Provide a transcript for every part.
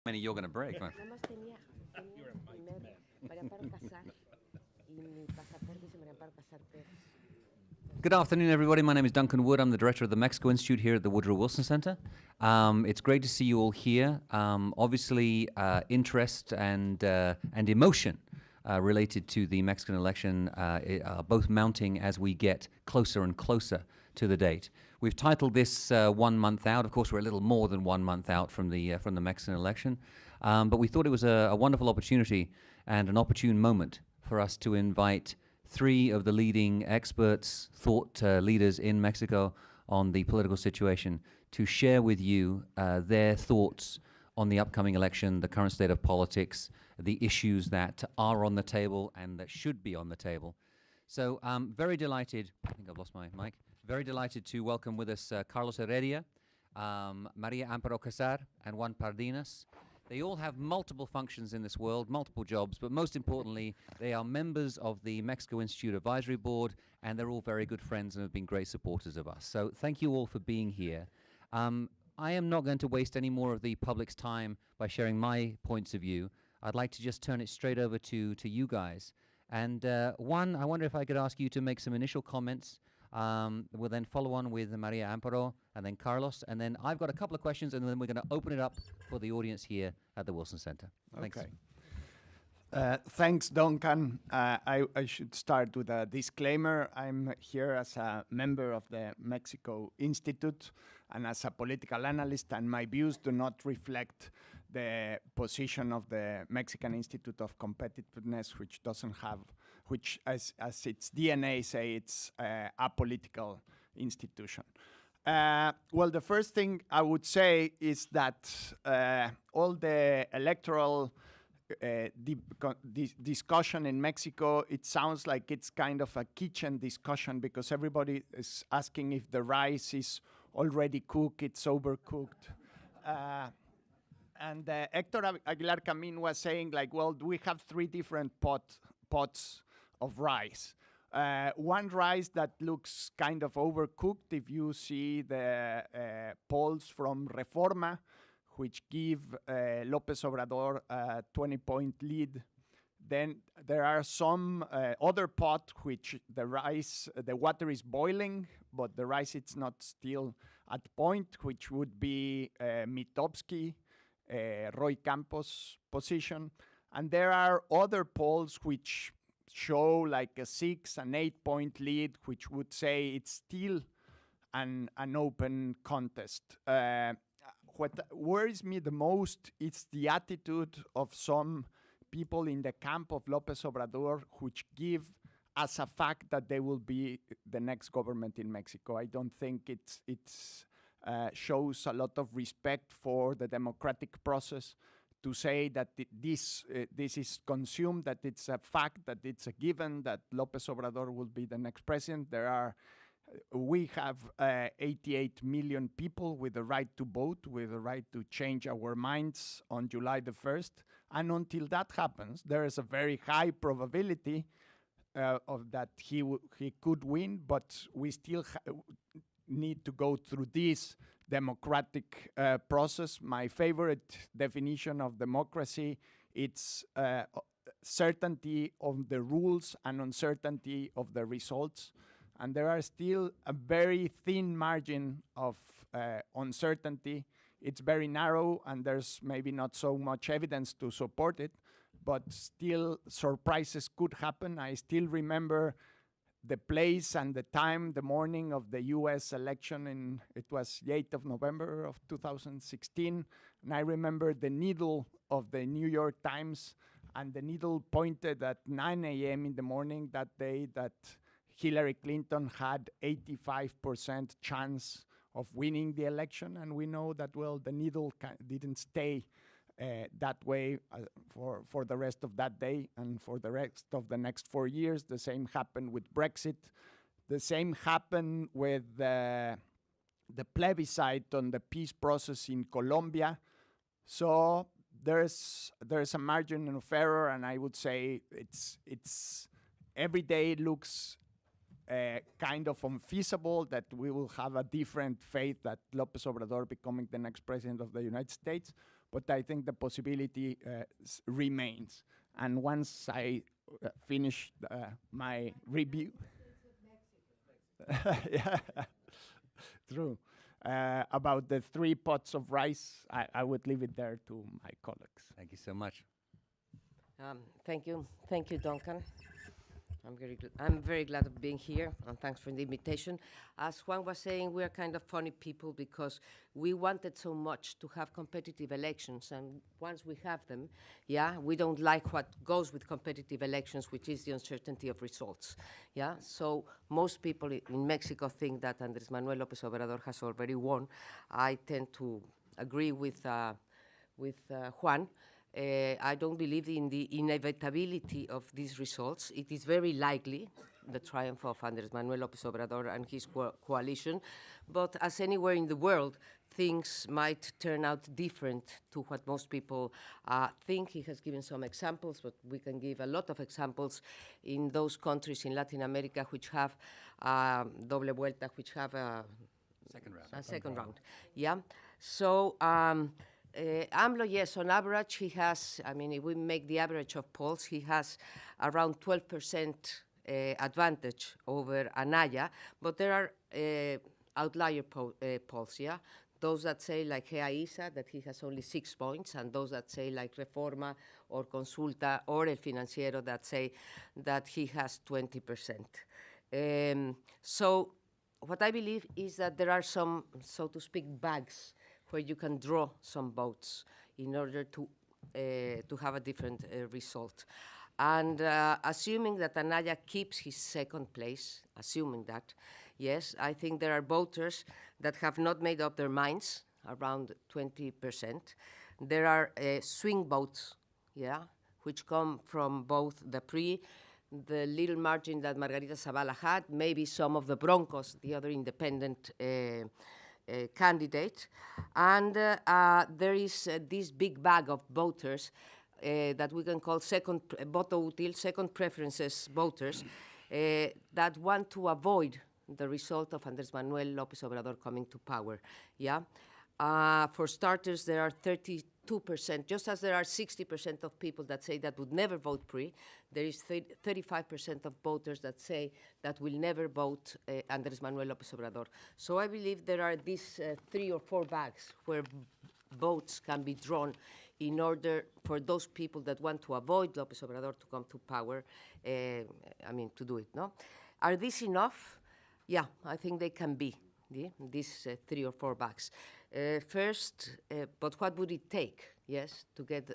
Many you're going to break. Nada más tenía primer, para casar y mi pasaporte se me para casar peras. Good afternoon, everybody. My name is Duncan Wood. I'm the director of the Mexico Institute here at the Woodrow Wilson Center. It's great to see you all here. Obviously, interest and emotion related to the Mexican election are both mounting as we get closer and closer to the date. We've titled this 1 month out. Of course, we're a little more than 1 month out from the Mexican election, but we thought it was a wonderful opportunity and an opportune moment for us to invite 3 of the leading experts, thought leaders in Mexico on the political situation to share with you their thoughts on the upcoming election, the current state of politics, the issues that are on the table and that should be on the table. So I'm very delighted, I think I've lost my mic, very delighted to welcome with us Carlos Heredia, Maria Amparo Casar, and Juan Pardinas. They all have multiple functions in this world, multiple jobs, but most importantly, they are members of the Mexico Institute Advisory Board, and they're all very good friends and have been great supporters of us. So thank you all for being here. I am not going to waste any more of the public's time by sharing my points of view. I'd like to just turn it straight over to you guys. And Juan, I wonder if I could ask you to make some initial comments. We'll then follow on with Maria Amparo and then Carlos, and then I've got a couple of questions, and then we're going to open it up for the audience here at the Wilson Center. Thanks. Okay. Thanks, Duncan. I should start with a disclaimer. I'm here as a member of the Mexico Institute and as a political analyst, and my views do not reflect the position of the Mexican Institute of Competitiveness, which doesn't have, which as its DNA say, it's a political institution. Well, the first thing I would say is that all the electoral discussion in Mexico, it sounds like it's kind of a kitchen discussion because everybody is asking if the rice is already cooked, it's overcooked. And Hector Aguilar Camín was saying, like, well, we have 3 different pots of rice. One rice that looks kind of overcooked, if you see the polls from Reforma, which give Lopez Obrador a 20-point lead. Then there are some other pot which the water is boiling, but the rice it's not still at point, which would be Mitofsky, Roy Campos' position. And there are other polls which show like a 6 and 8 point lead, which would say it's still an open contest. What worries me the most is the attitude of some people in the camp of Lopez Obrador, which give as a fact that they will be the next government in Mexico. I don't think it's shows a lot of respect for the democratic process to say that this is consumed, that it's a fact, that it's a given, that Lopez Obrador will be the next president. We have 88 million people with the right to vote, with the right to change our minds on July the 1st. And until that happens, there is a very high probability of that he could win, but we still need to go through this democratic process. My favorite definition of democracy, it's certainty of the rules and uncertainty of the results. And there are still a very thin margin of uncertainty. It's very narrow, and there's maybe not so much evidence to support it, but still surprises could happen. I still remember the place and the time, the morning of the US election, it was the 8th of November of 2016, and I remember the needle of the New York Times, and the needle pointed at 9 a.m. in the morning that day that Hillary Clinton had 85% chance of winning the election, and we know that, well, the needle didn't stay that way for the rest of that day and for the rest of the next 4 years. The same happened with Brexit. The same happened with the plebiscite on the peace process in Colombia. So there's a margin of error, and I would say it's every day looks kind of unfeasible that we will have a different fate that Lopez Obrador becoming the next president of the United States. but I think the possibility remains. And once I finish my review, yeah, true. About the 3 pots of rice, I would leave it there to my colleagues. Thank you so much. Thank you, Duncan. I'm very glad of being here, and thanks for the invitation. As Juan was saying, we are kind of funny people because we wanted so much to have competitive elections, and once we have them, yeah, we don't like what goes with competitive elections, which is the uncertainty of results, yeah? So most people in Mexico think that Andrés Manuel López Obrador has already won. I tend to agree with Juan. I don't believe in the inevitability of these results. It is very likely the triumph of Andrés Manuel López Obrador and his coalition, but as anywhere in the world, things might turn out different to what most people think. He has given some examples, but we can give a lot of examples in those countries in Latin America which have doble vuelta, which have a second round. Yeah. So AMLO, yes, on average, he has, I mean, if we make the average of polls, he has around 12% advantage over Anaya, but there are outlier polls, yeah? Those that say, like GEA-ISA, that he has only 6 points, and those that say, like Reforma or Consulta or El Financiero, that say that he has 20%. So what I believe is that there are some, so to speak, bags where you can draw some votes in order to have a different result. And assuming that Anaya keeps his second place, assuming that, yes, I think there are voters that have not made up their minds, around 20%. There are swing votes, yeah, which come from both the PRI, the little margin that Margarita Zavala had, maybe some of the Broncos, the other independent candidate, and there is this big bag of voters that we can call second voto útil, second preferences voters, that want to avoid the result of Andrés Manuel López Obrador coming to power. Yeah, for starters, there are 32%, just as there are 60% of people that say that would never vote PRI, there is 35% of voters that say that will never vote Andrés Manuel López Obrador. So I believe there are these 3 or 4 bags where votes can be drawn in order for those people that want to avoid López Obrador to come to power, I mean, to do it, no? Are these enough? Yeah, I think they can be, yeah? These 3 or 4 bags. First, but what would it take, yes, to get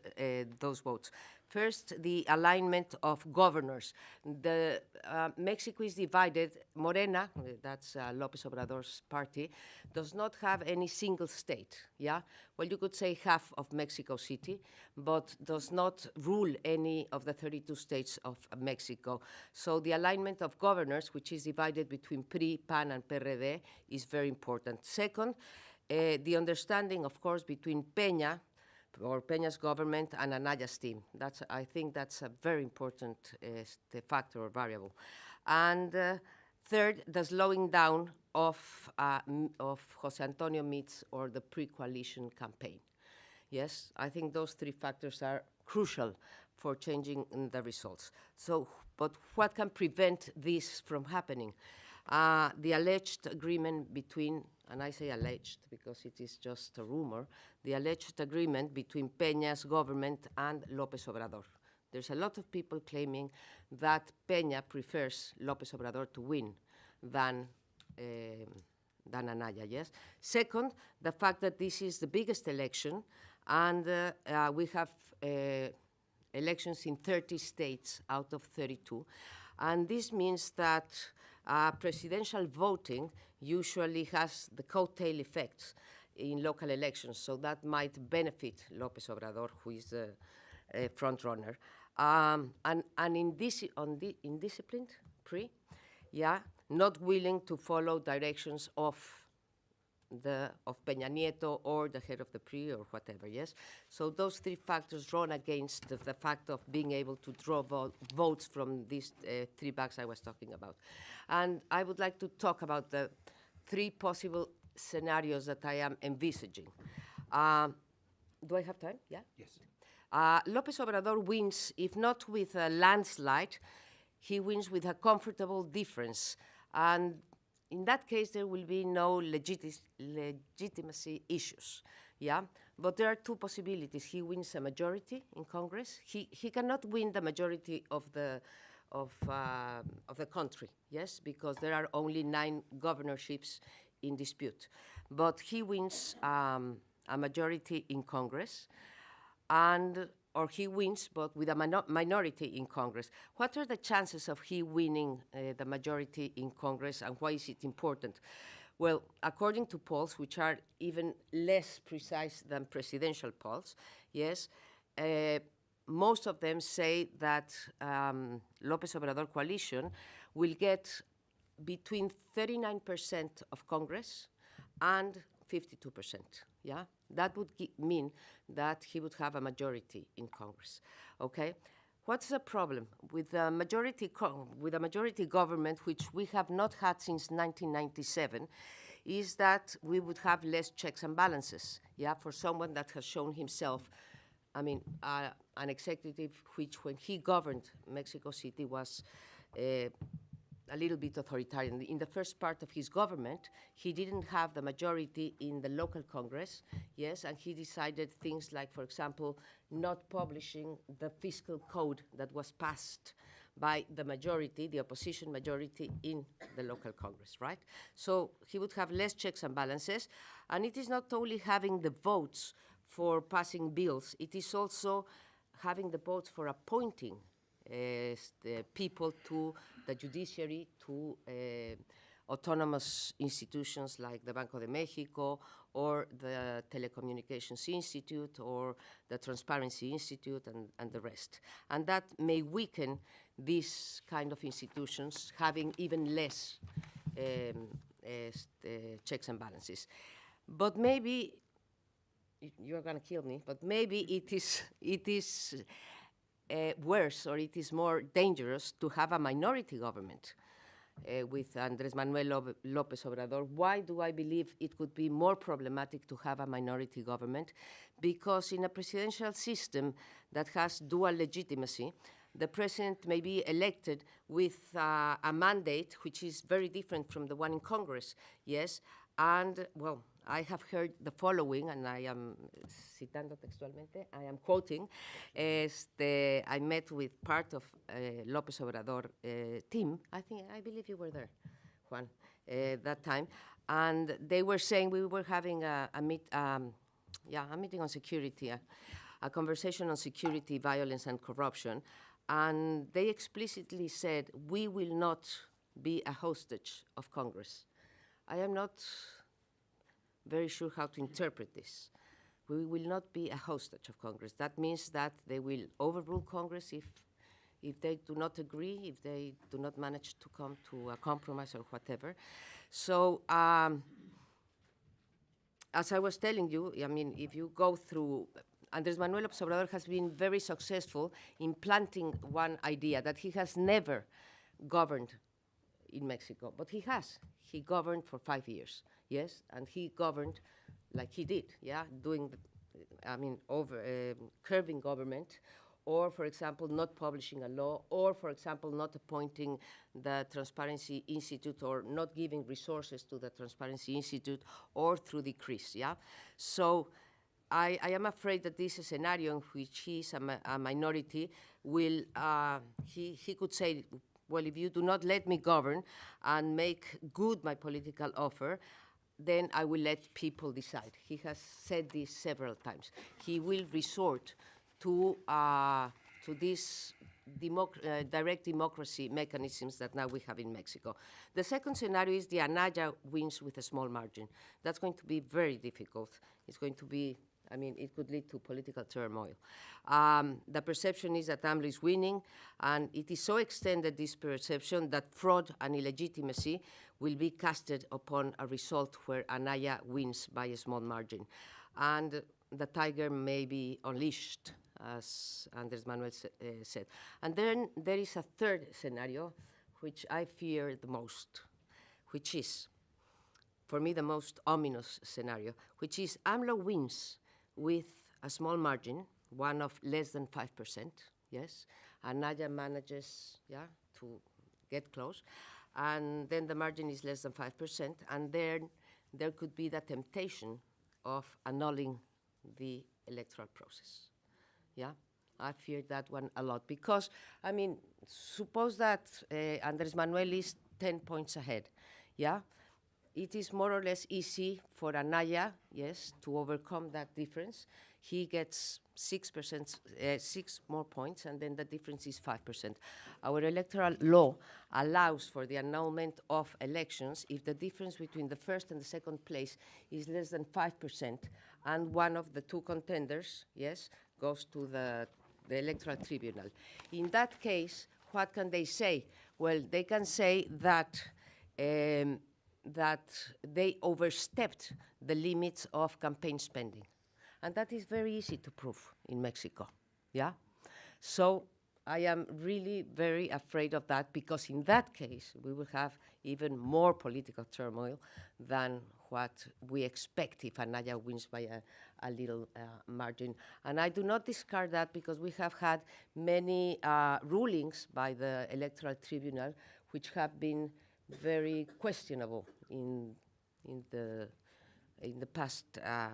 those votes? First, the alignment of governors. Mexico is divided. Morena, that's López Obrador's party, does not have any single state, yeah? Well, you could say half of Mexico City, but does not rule any of the 32 states of Mexico. So the alignment of governors, which is divided between PRI, PAN, and PRD, is very important. Second, the understanding, of course, between Peña's government and Anaya's team. I think that's a very important factor or variable. And third, the slowing down of José Antonio Meade's or the pre-coalition campaign. Yes, I think those 3 factors are crucial for changing the results. So, but what can prevent this from happening? The alleged agreement between, and I say alleged because it is just a rumor, the alleged agreement between Peña's government and López Obrador. There's a lot of people claiming that Peña prefers López Obrador to win than Anaya, yes? Second, the fact that this is the biggest election, and we have elections in 30 states out of 32, and this means that presidential voting usually has the coattail effects in local elections, so that might benefit López Obrador, who is the front runner. And indisciplined, PRI, yeah, not willing to follow directions of Peña Nieto or the head of the PRI or whatever, yes? So those 3 factors run against the fact of being able to draw votes from these 3 bags I was talking about. And I would like to talk about the 3 possible scenarios that I am envisaging. Do I have time? Yeah? Yes. Lopez Obrador wins, if not with a landslide, he wins with a comfortable difference. And in that case, there will be no legitimacy issues. Yeah? But there are two possibilities. He wins a majority in Congress. He cannot win the majority of the country, yes, because there are only 9 governorships in dispute. But he wins a majority in Congress, or he wins, but with a minority in Congress. What are the chances of he winning the majority in Congress, and why is it important? Well, according to polls, which are even less precise than presidential polls, yes, most of them say that Lopez Obrador coalition will get between 39% of Congress and 52%. Yeah, that would mean that he would have a majority in Congress. Okay, what's the problem with a majority government, which we have not had since 1997? Is that we would have less checks and balances. Yeah, for someone that has shown himself, I mean, an executive which, when he governed Mexico City, was a little bit authoritarian. In the first part of his government, he didn't have the majority in the local Congress, yes, and he decided things like, for example, not publishing the fiscal code that was passed by the majority, the opposition majority in the local Congress, right? So he would have less checks and balances, and it is not only having the votes for passing bills, it is also having the votes for appointing the people to the judiciary, to autonomous institutions like the Banco de Mexico or the Telecommunications Institute or the Transparency Institute and the rest. And that may weaken these kind of institutions, having even less checks and balances. But maybe, you're going to kill me, but maybe it is worse, or it is more dangerous to have a minority government with Andrés Manuel López Obrador. Why do I believe it could be more problematic to have a minority government? Because in a presidential system that has dual legitimacy, the president may be elected with a mandate which is very different from the one in Congress, yes? And, well, I have heard the following, and I am citando textualmente, I am quoting, I met with part of Lopez Obrador team. I believe you were there, Juan, that time. And they were saying we were having a meeting on security, a conversation on security, violence, and corruption. And they explicitly said, we will not be a hostage of Congress. I am not very sure how to interpret this. We will not be a hostage of Congress. That means that they will overrule Congress if they do not agree, if they do not manage to come to a compromise or whatever. So, as I was telling you, I mean, if you go through, Andrés Manuel López Obrador has been very successful in planting one idea, that he has never governed in Mexico, but he has. He governed for 5 years, yes, and he governed like he did, yeah, doing, curbing government, or, for example, not publishing a law, or, for example, not appointing the Transparency Institute, or not giving resources to the Transparency Institute, or through decrees, yeah? So I am afraid that this scenario in which he is a minority will, he could say, well, if you do not let me govern and make good my political offer, then I will let people decide. He has said this several times. He will resort to these direct democracy mechanisms that now we have in Mexico. The second scenario is the Anaya wins with a small margin. That's going to be very difficult. It's going to be, I mean, it could lead to political turmoil. The perception is that AMLO is winning, and it is so extended, this perception, that fraud and illegitimacy will be casted upon a result where Anaya wins by a small margin. And the tiger may be unleashed, as Andrés Manuel said. And then there is a third scenario, which I fear the most, which is, for me, the most ominous scenario, which is AMLO wins with a small margin, one of less than 5%, yes. Anaya manages, to get close. And then the margin is less than 5%, and then there could be the temptation of annulling the electoral process. Yeah, I fear that one a lot because, I mean, suppose that Andrés Manuel is 10 points ahead. Yeah, it is more or less easy for Anaya, yes, to overcome that difference. He gets 6%, 6 more points, and then the difference is 5%. Our electoral law allows for the annulment of elections if the difference between the first and the second place is less than 5%, and one of the two contenders, yes, goes to the electoral tribunal. In that case, what can they say? Well, they can say that that they overstepped the limits of campaign spending. And that is very easy to prove in Mexico, yeah? So I am really very afraid of that because in that case, we will have even more political turmoil than what we expect if Anaya wins by a little margin. And I do not discard that because we have had many rulings by the Electoral Tribunal which have been very questionable in the past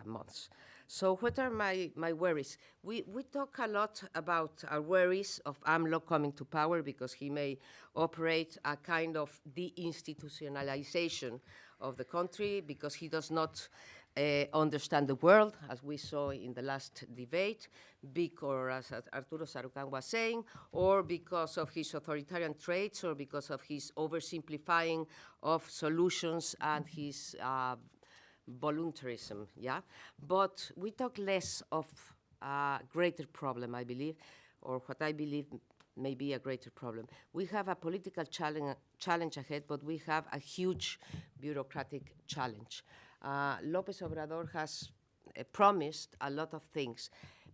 months. So what are my worries? We talk a lot about our worries of AMLO coming to power because he may operate a kind of deinstitutionalization of the country because he does not understand the world, as we saw in the last debate, or as Arturo Sarucán was saying, or because of his authoritarian traits, or because of his oversimplifying of solutions and his voluntarism, yeah? But we talk less of a greater problem, I believe, or what I believe may be a greater problem. We have a political challenge ahead, but we have a huge bureaucratic challenge. Lopez Obrador has promised a lot of things,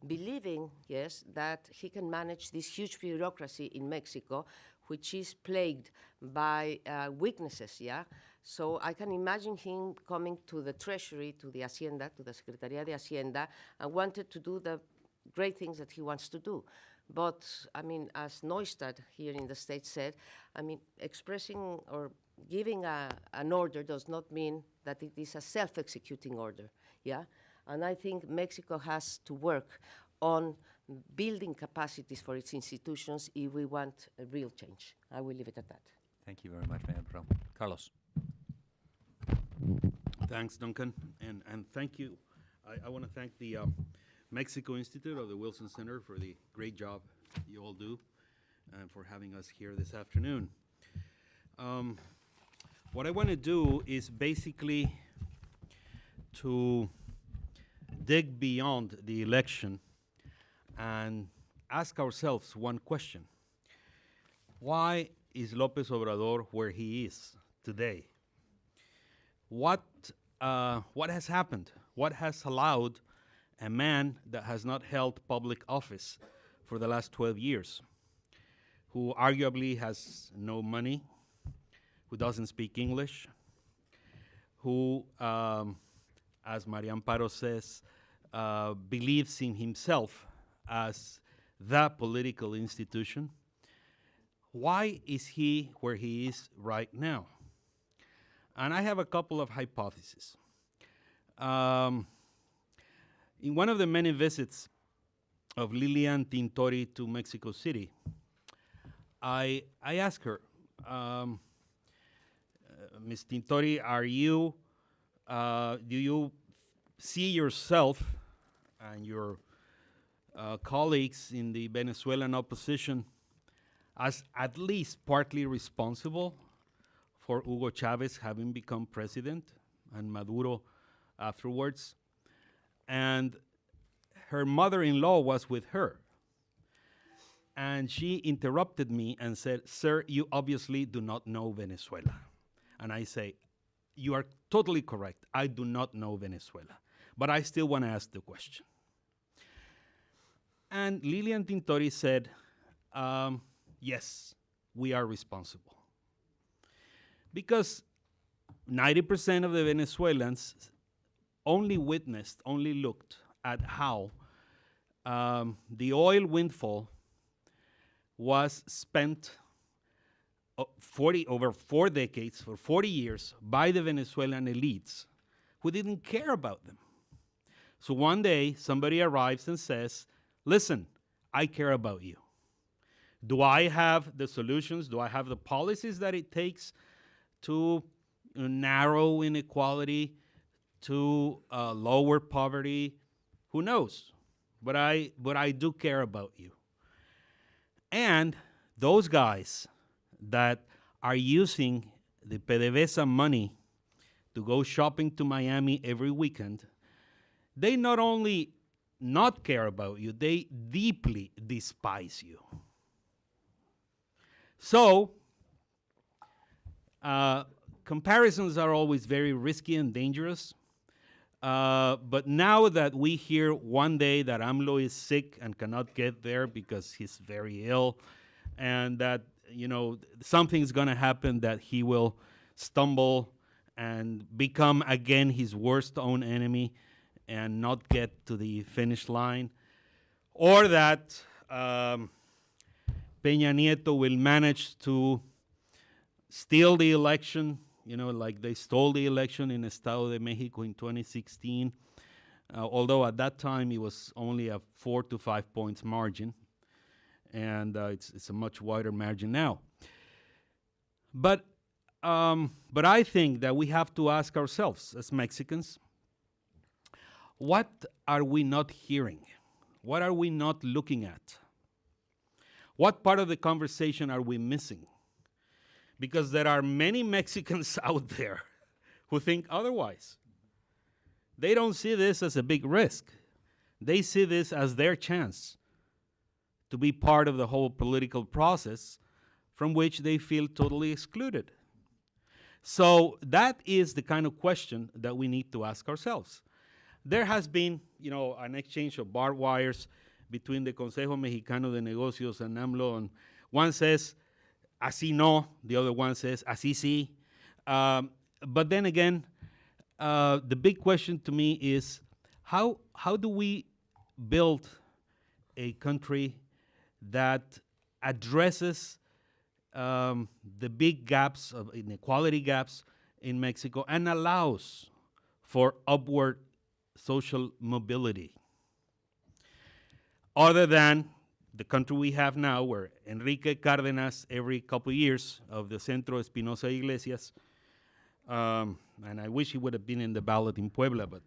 believing, yes, that he can manage this huge bureaucracy in Mexico, which is plagued by weaknesses, yeah? So I can imagine him coming to the Treasury, to the Hacienda, to the Secretaría de Hacienda, and wanted to do the great things that he wants to do. But, I mean, as Neustadt here in the States said, I mean, expressing or giving an order does not mean that it is a self-executing order, yeah? And I think Mexico has to work on building capacities for its institutions if we want a real change. I will leave it at that. Thank you very much, Mayor. Carlos. Thanks, Duncan, and thank you. I want to thank the Mexico Institute of the Wilson Center for the great job you all do and for having us here this afternoon. What I want to do is basically to dig beyond the election and ask ourselves one question. Why is Lopez Obrador where he is today? What has happened? What has allowed a man that has not held public office for the last 12 years, who arguably has no money, who doesn't speak English, who, as Maria Amparo says, believes in himself as the political institution? Why is he where he is right now? And I have a couple of hypotheses. In one of the many visits of Lilian Tintori to Mexico City, I asked her, Ms. Tintori, do you see yourself and your colleagues in the Venezuelan opposition as at least partly responsible for Hugo Chavez having become president and Maduro afterwards? And her mother-in-law was with her. And she interrupted me and said, "Sir, you obviously do not know Venezuela." And I say, "You are totally correct. I do not know Venezuela. But I still want to ask the question." And Lilian Tintori said, yes, we are responsible. Because 90% of the Venezuelans only looked at how the oil windfall was spent over 4 decades, for 40 years, by the Venezuelan elites who didn't care about them. So one day, somebody arrives and says, listen, I care about you. Do I have the solutions? Do I have the policies that it takes to narrow inequality, to lower poverty? Who knows? But I do care about you. And those guys that are using the PDVSA money to go shopping to Miami every weekend, they not only not care about you, they deeply despise you. So, comparisons are always very risky and dangerous. But now that we hear one day that AMLO is sick and cannot get there because he's very ill, and that, you know, something's going to happen, that he will stumble and become again his worst own enemy and not get to the finish line, or that Peña Nieto will manage to steal the election, you know, like they stole the election in Estado de Mexico in 2016, although at that time it was only a 4 to 5 points margin, and it's a much wider margin now. But I think that we have to ask ourselves as Mexicans, what are we not hearing? What are we not looking at? What part of the conversation are we missing? Because there are many Mexicans out there who think otherwise. They don't see this as a big risk. They see this as their chance to be part of the whole political process from which they feel totally excluded. So that is the kind of question that we need to ask ourselves. There has been, you know, an exchange of barbed wires between the Consejo Mexicano de Negocios and AMLO, and one says, así no, the other one says, así sí. But then again, the big question to me is, how do we build a country that addresses the big gaps, of inequality gaps in Mexico, and allows for upward social mobility, other than the country we have now, where Enrique Cárdenas, every couple of years, of the Centro Espinosa Iglesias, and I wish he would have been in the ballot in Puebla, but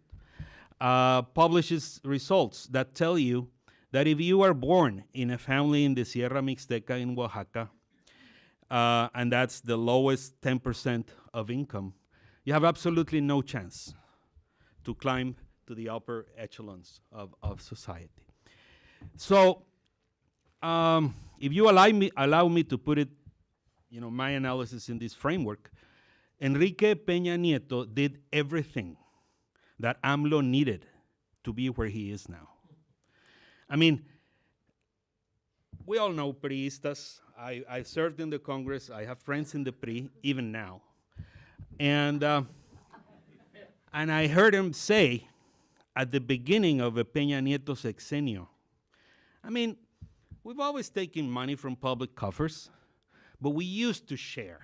publishes results that tell you that if you are born in a family in the Sierra Mixteca in Oaxaca, and that's the lowest 10% of income, you have absolutely no chance to climb to the upper echelons of society. So, if you allow me to put it, you know, my analysis in this framework, Enrique Peña Nieto did everything that AMLO needed to be where he is now. I mean, we all know priistas. I served in the Congress. I have friends in the PRI, even now. And I heard him say at the beginning of a Peña Nieto sexenio, I mean, we've always taken money from public coffers, but we used to share.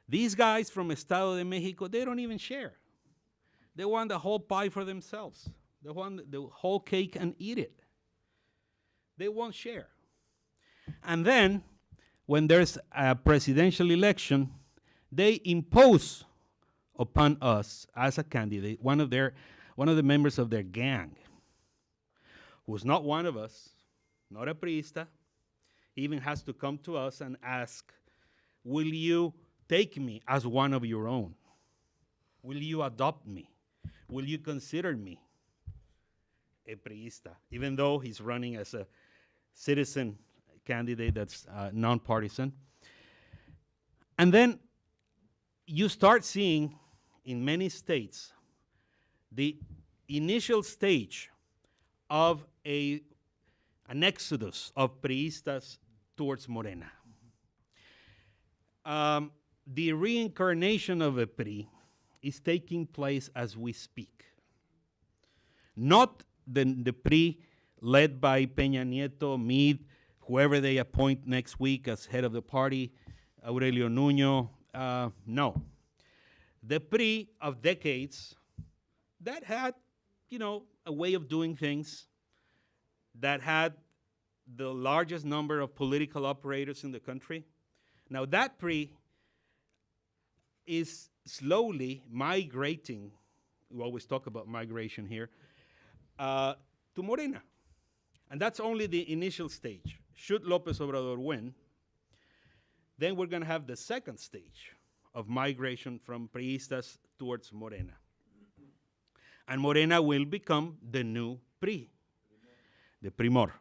These guys from Estado de Mexico, they don't even share. They want the whole pie for themselves. They want the whole cake and eat it. They won't share. And then, when there's a presidential election, they impose upon us as a candidate one of the members of their gang, who's not one of us, not a priista, even has to come to us and ask, will you take me as one of your own? Will you adopt me? Will you consider me a priista, even though he's running as a citizen candidate that's nonpartisan? And then you start seeing in many states the initial stage of an exodus of priistas towards Morena. The reincarnation of a PRI is taking place as we speak. Not the PRI led by Peña Nieto, Meade, whoever they appoint next week as head of the party, Aurelio Nuño. No. The PRI of decades that had, a way of doing things, that had the largest number of political operators in the country. Now that PRI is slowly migrating, we always talk about migration here, to Morena. And that's only the initial stage. Should Lopez Obrador win, then we're going to have the second stage of migration from priistas towards Morena. And Morena will become the new PRI, the primor.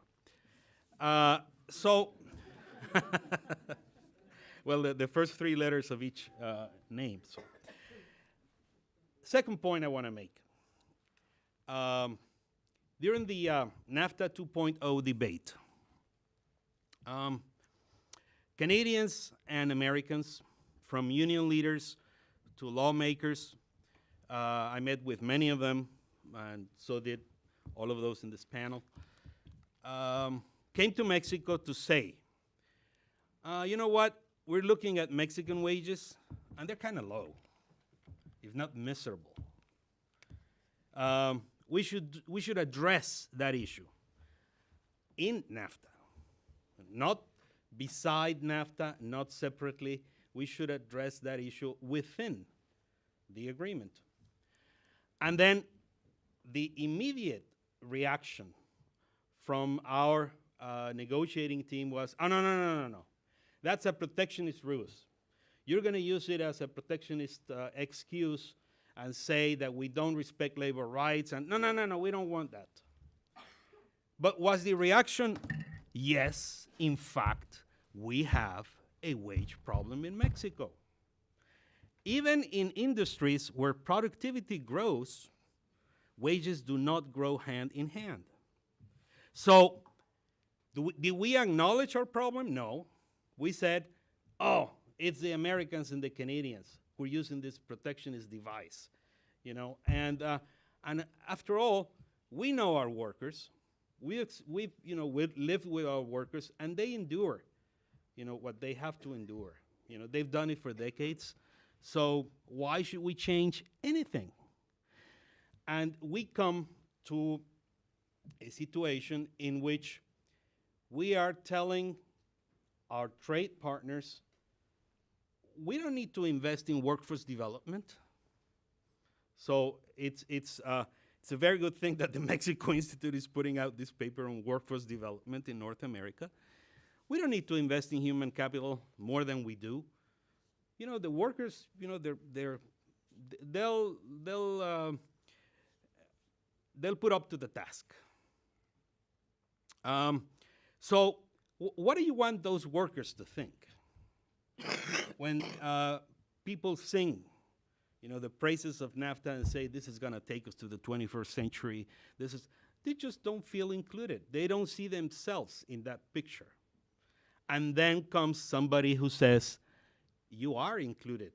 Well, the first three letters of each name. So. Second point I want to make. During the NAFTA 2.0 debate, Canadians and Americans, from union leaders to lawmakers, I met with many of them, and so did all of those in this panel, came to Mexico to say, you know what, we're looking at Mexican wages, and they're kind of low, if not miserable. We should address that issue in NAFTA, not beside NAFTA, not separately. We should address that issue within the agreement. And then the immediate reaction from our negotiating team was, oh, no. That's a protectionist ruse. You're going to use it as a protectionist excuse and say that we don't respect labor rights, and no, we don't want that. But was the reaction, yes, in fact, we have a wage problem in Mexico. Even in industries where productivity grows, wages do not grow hand in hand. So, did we acknowledge our problem? No. We said, oh, it's the Americans and the Canadians who are using this protectionist device, and after all, we know our workers. We've lived with our workers, and they endure, what they have to endure. They've done it for decades. So why should we change anything? And we come to a situation in which we are telling our trade partners, we don't need to invest in workforce development. So it's a very good thing that the Mexico Institute is putting out this paper on workforce development in North America. We don't need to invest in human capital more than we do. The workers, they'll put up to the task. So what do you want those workers to think? When people sing, the praises of NAFTA and say this is going to take us to the 21st century, they just don't feel included. They don't see themselves in that picture. And then comes somebody who says, you are included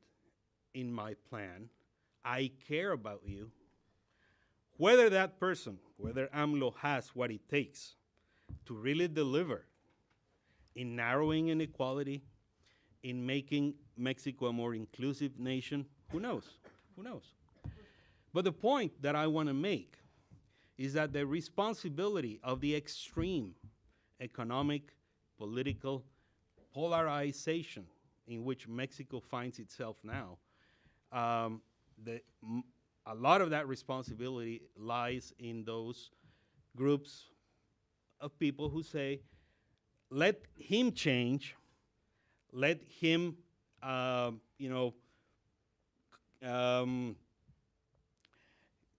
in my plan. I care about you. Whether that person, whether AMLO has what it takes to really deliver in narrowing inequality, in making Mexico a more inclusive nation, who knows? Who knows? But the point that I want to make is that the responsibility of the extreme economic, political polarization in which Mexico finds itself now, a lot of that responsibility lies in those groups of people who say, let him change, let him,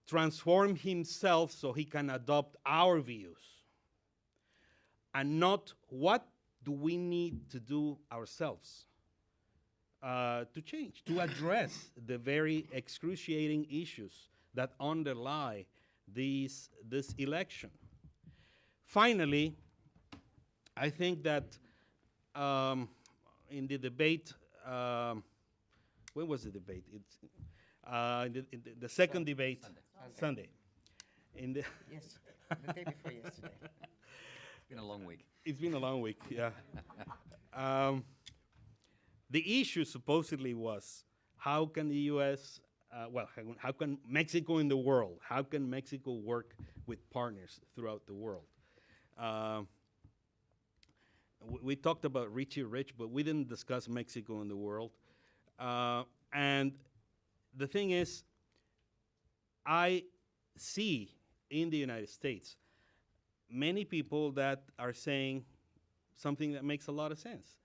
transform himself so he can adopt our views, and not what do we need to do ourselves to change, to address the very excruciating issues that underlie this election. Finally, I think that in the debate, when was the debate? It's the second debate, Sunday. In the Yes. The day before yesterday. It's been a long week. It's been a long week, yeah. The issue supposedly was how can the U.S., how can Mexico in the world, how can Mexico work with partners throughout the world? We talked about Richie Rich, but we didn't discuss Mexico in the world. And the thing is, I see in the United States many people that are saying something that makes a lot of sense.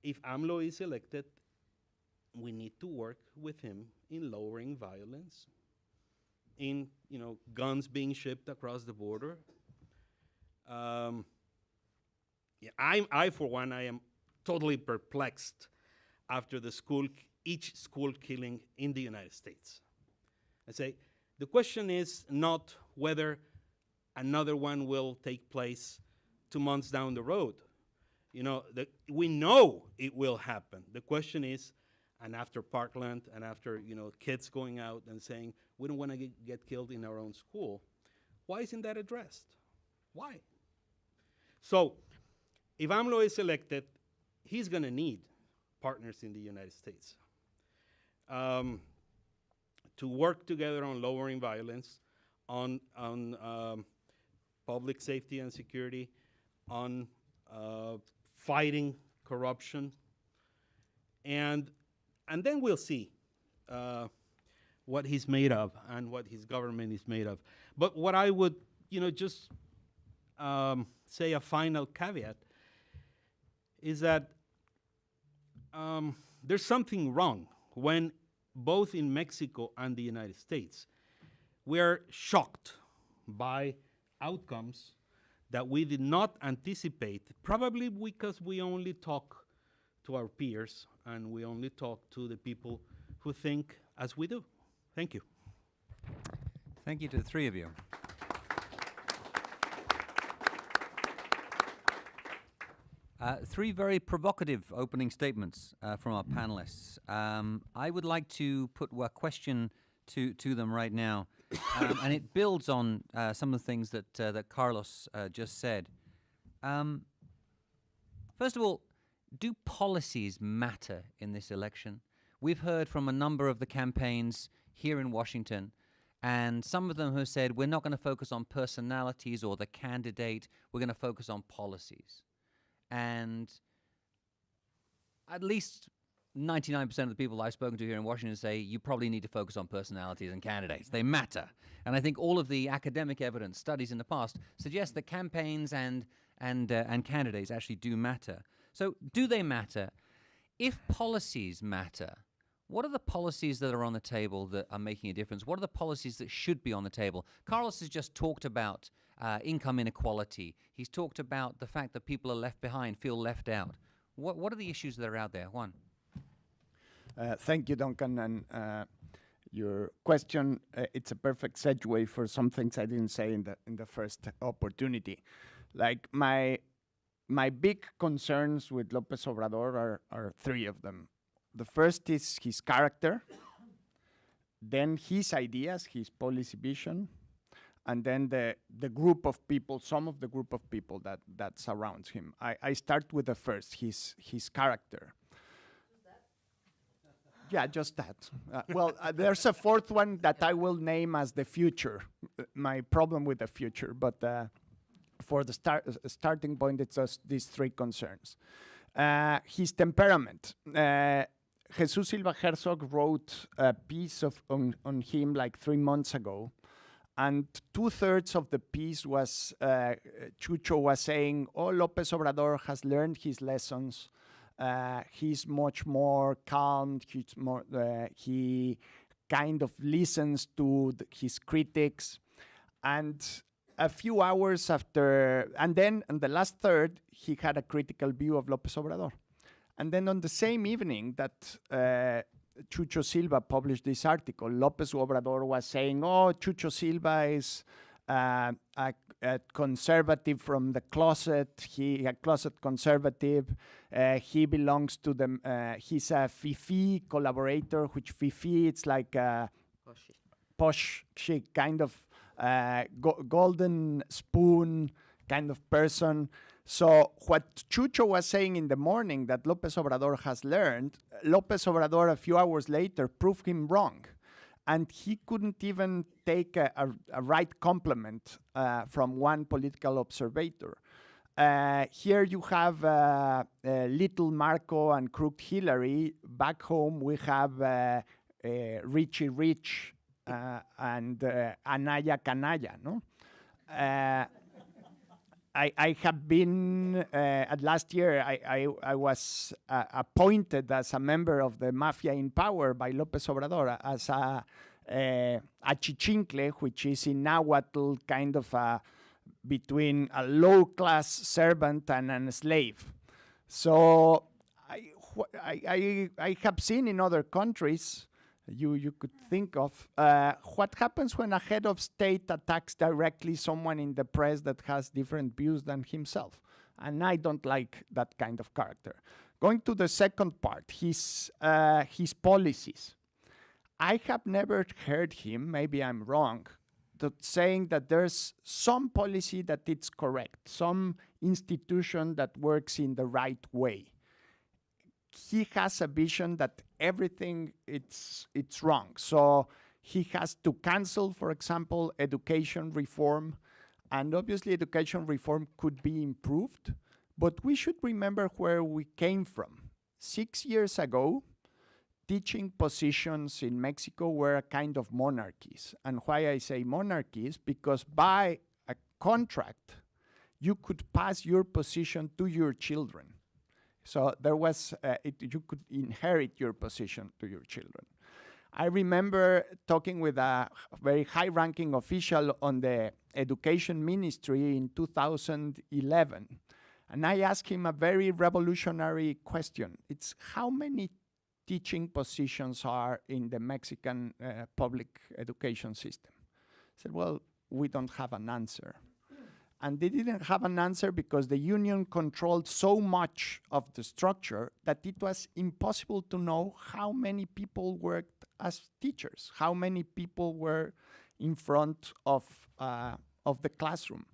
If AMLO is elected, we need to work with him in lowering violence, in guns being shipped across the border. I for one, I am totally perplexed after each school killing in the United States. I say, the question is not whether another one will take place 2 months down the road. We know it will happen. The question is, and after Parkland, and after kids going out and saying, we don't want to get killed in our own school, why isn't that addressed? Why? So, if AMLO is elected, he's going to need partners in the United States to work together on lowering violence, on public safety and security, on fighting corruption, and then we'll see what he's made of and what his government is made of. But what I would, just say a final caveat is that there's something wrong when both in Mexico and the United States, we're shocked by outcomes that we did not anticipate, probably because we only talk to our peers and we only talk to the people who think as we do. Thank you. Thank you to the three of you. Three very provocative opening statements from our panelists. I would like to put a question to them right now, and it builds on some of the things that Carlos just said. First of all, do policies matter in this election? We've heard from a number of the campaigns here in Washington, and some of them have said, we're not going to focus on personalities or the candidate, we're going to focus on policies. And at least 99% of the people I've spoken to here in Washington say you probably need to focus on personalities and candidates. They matter. And I think all of the academic evidence, studies in the past, suggest that campaigns and candidates actually do matter. So do they matter? If policies matter, what are the policies that are on the table that are making a difference? What are the policies that should be on the table? Carlos has just talked about income inequality. He's talked about the fact that people are left behind, feel left out. What are the issues that are out there? Juan. Thank you, Duncan. And your question, it's a perfect segue for some things I didn't say in the first opportunity. Like my big concerns with Lopez Obrador are three of them. The first is his character, then his ideas, his policy vision, and then the group of people, some of the group of people that surrounds him. I start with the first, his character. Yeah, just that. There's a fourth one that I will name as the future, my problem with the future, but for the starting point, it's just these three concerns. His temperament. Jesus Silva Herzog wrote a piece on him like 3 months ago, and 2/3 of the piece was Chucho was saying, oh, Lopez Obrador has learned his lessons. He's much more calm. He kind of listens to his critics. And a few hours after, and then in the last third, he had a critical view of Lopez Obrador. And then on the same evening that Chucho Silva published this article, Lopez Obrador was saying, oh, Chucho Silva is a conservative from the closet. A closet conservative. He belongs to the, he's a Fifi collaborator, which Fifi, it's like a posh chic kind of golden spoon kind of person. So what Chucho was saying in the morning that Lopez Obrador has learned, Lopez Obrador a few hours later proved him wrong. And he couldn't even take a right compliment from one political observator. Here you have Little Marco and Crooked Hillary. Back home we have Richie Rich and Anaya Canaya. No? I have been, last year, I was appointed as a member of the Mafia in Power by Lopez Obrador as a achichincle, which is in Nahuatl kind of between a low-class servant and a slave. So I have seen in other countries, you could think of, what happens when a head of state attacks directly someone in the press that has different views than himself. And I don't like that kind of character. Going to the second part, his policies. I have never heard him, maybe I'm wrong, saying that there's some policy that it's correct, some institution that works in the right way. He has a vision that everything it's wrong. So he has to cancel, for example, education reform. And obviously education reform could be improved, but we should remember where we came from. 6 years ago, teaching positions in Mexico were a kind of monarchies. And why I say monarchies, because by a contract, you could pass your position to your children. So there was, you could inherit your position to your children. I remember talking with a very high-ranking official on the education ministry in 2011. And I asked him a very revolutionary question. It's how many teaching positions are in the Mexican public education system? I said, well, we don't have an answer. And they didn't have an answer because the union controlled so much of the structure that it was impossible to know how many people worked as teachers, how many people were in front of the classroom.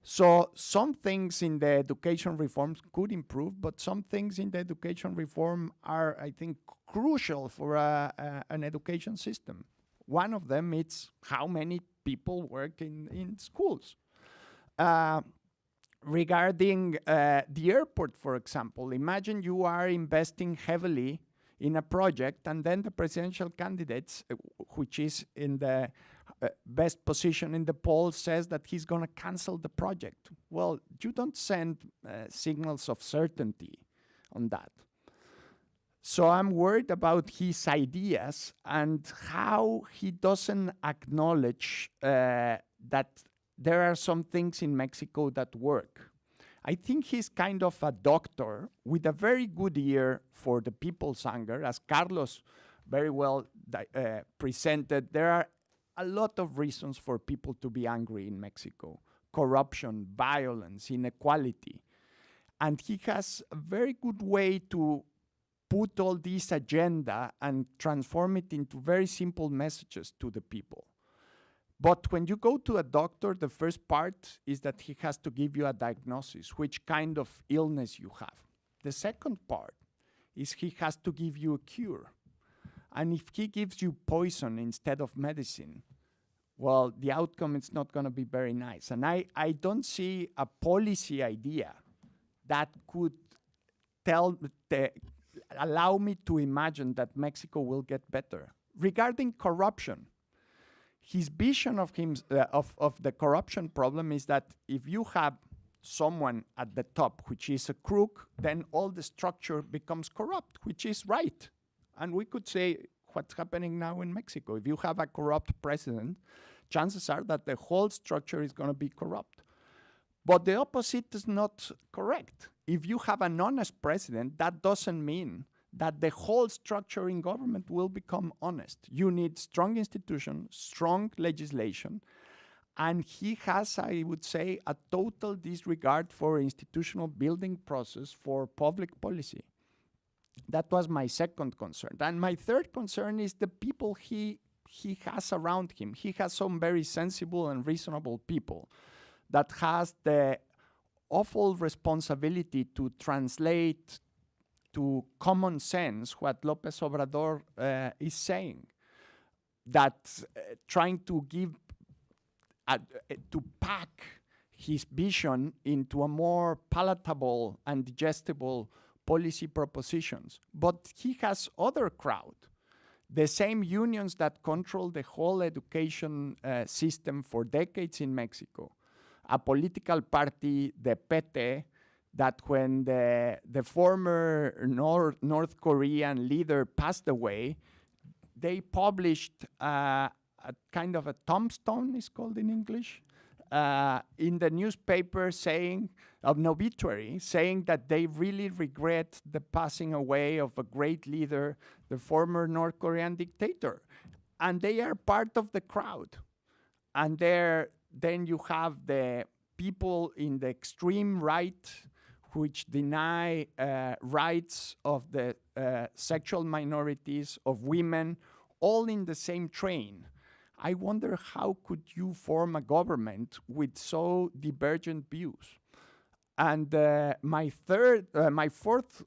So some things in the education reforms could improve, but some things in the education reform are, I think, crucial for an education system. One of them is how many people work in schools. Regarding the airport, for example, imagine you are investing heavily in a project and then the presidential candidates, which is in the best position in the poll, says that he's going to cancel the project. Well, you don't send signals of certainty on that. So I'm worried about his ideas and how he doesn't acknowledge that there are some things in Mexico that work. I think he's kind of a doctor with a very good ear for the people's anger. As Carlos very well presented, there are a lot of reasons for people to be angry in Mexico. Corruption, violence, inequality. And he has a very good way to put all this agenda and transform it into very simple messages to the people. But when you go to a doctor, the first part is that he has to give you a diagnosis, which kind of illness you have. The second part is he has to give you a cure. And if he gives you poison instead of medicine, well, the outcome is not going to be very nice. And I don't see a policy idea that could allow me to imagine that Mexico will get better. Regarding corruption, his vision of the corruption problem is that if you have someone at the top which is a crook, then all the structure becomes corrupt, which is right. And we could say what's happening now in Mexico. If you have a corrupt president, chances are that the whole structure is going to be corrupt. But the opposite is not correct. If you have an honest president, that doesn't mean that the whole structure in government will become honest. You need strong institutions, strong legislation, and he has, I would say, a total disregard for institutional building process for public policy. That was my second concern. And my third concern is the people he he has around him. He has some very sensible and reasonable people that has the awful responsibility to translate to common sense what Lopez Obrador is saying. That trying to give, to pack his vision into a more palatable and digestible policy propositions. But he has other crowd, the same unions that control the whole education system for decades in Mexico. A political party, the PT, that when the former North Korean leader passed away, they published a kind of a tombstone, is called in English, in the newspaper saying, of an obituary, saying that they really regret the passing away of a great leader, the former North Korean dictator. And they are part of the crowd. And then you have the people in the extreme right which deny rights of the sexual minorities, of women, all in the same train. I wonder how could you form a government with so divergent views? And my fourth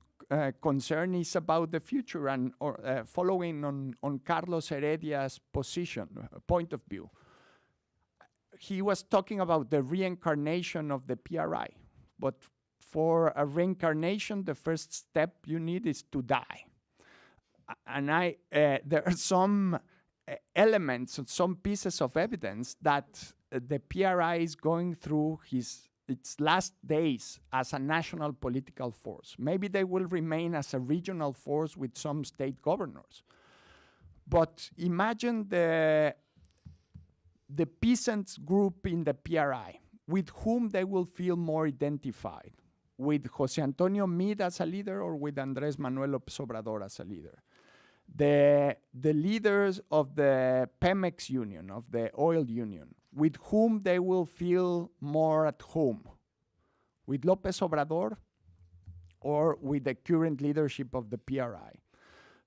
concern is about the future and following on Carlos Heredia's point of view. He was talking about the reincarnation of the PRI, but for a reincarnation, the first step you need is to die. And there are some elements, some pieces of evidence that the PRI is going through its last days as a national political force. Maybe they will remain as a regional force with some state governors. But imagine the peasants group in the PRI, with whom they will feel more identified, with José Antonio Meade as a leader or with Andrés Manuel López Obrador as a leader. The leaders of the Pemex union, of the oil union, with whom they will feel more at home, with López Obrador or with the current leadership of the PRI.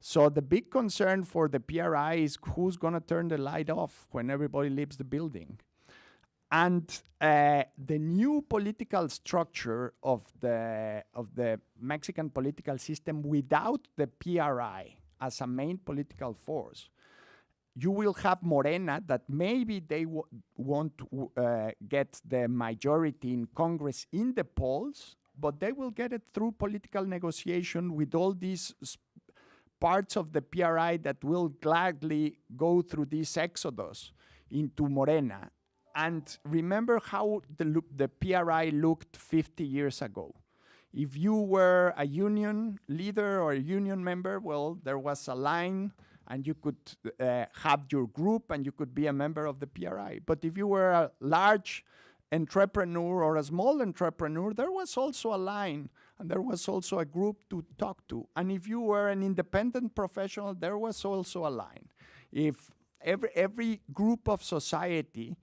So the big concern for the PRI is who's going to turn the light off when everybody leaves the building. And the new political structure of the Mexican political system without the PRI as a main political force, you will have Morena that maybe they won't get the majority in Congress in the polls, but they will get it through political negotiation with all these parts of the PRI that will gladly go through this exodus into Morena. And remember how the PRI looked 50 years ago. If you were a union leader or a union member, well, there was a line and you could have your group and you could be a member of the PRI. But if you were a large entrepreneur or a small entrepreneur, there was also a line and there was also a group to talk to. And if you were an independent professional, there was also a line. If every group of society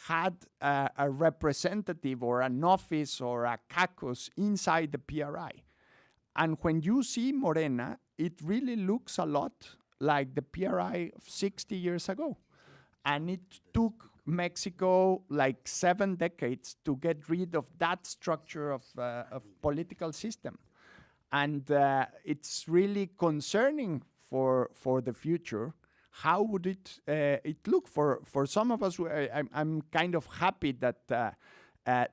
had a representative or an office or a caucus inside the PRI. And when you see Morena, it really looks a lot like the PRI of 60 years ago. And it took Mexico like 7 decades to get rid of that structure of political system. And it's really concerning for the future. How would it look for some of us? I'm kind of happy that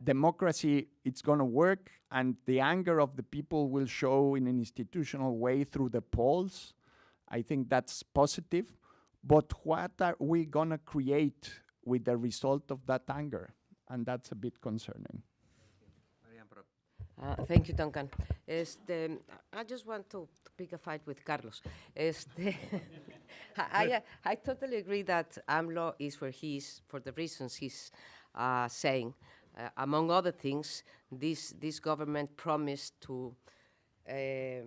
democracy, it's going to work and the anger of the people will show in an institutional way through the polls. I think that's positive. But what are we going to create with the result of that anger? And that's a bit concerning. Thank you, Duncan. I just want to pick a fight with Carlos. I totally agree that AMLO is where he is for the reasons he's saying. Among other things, this government promised to get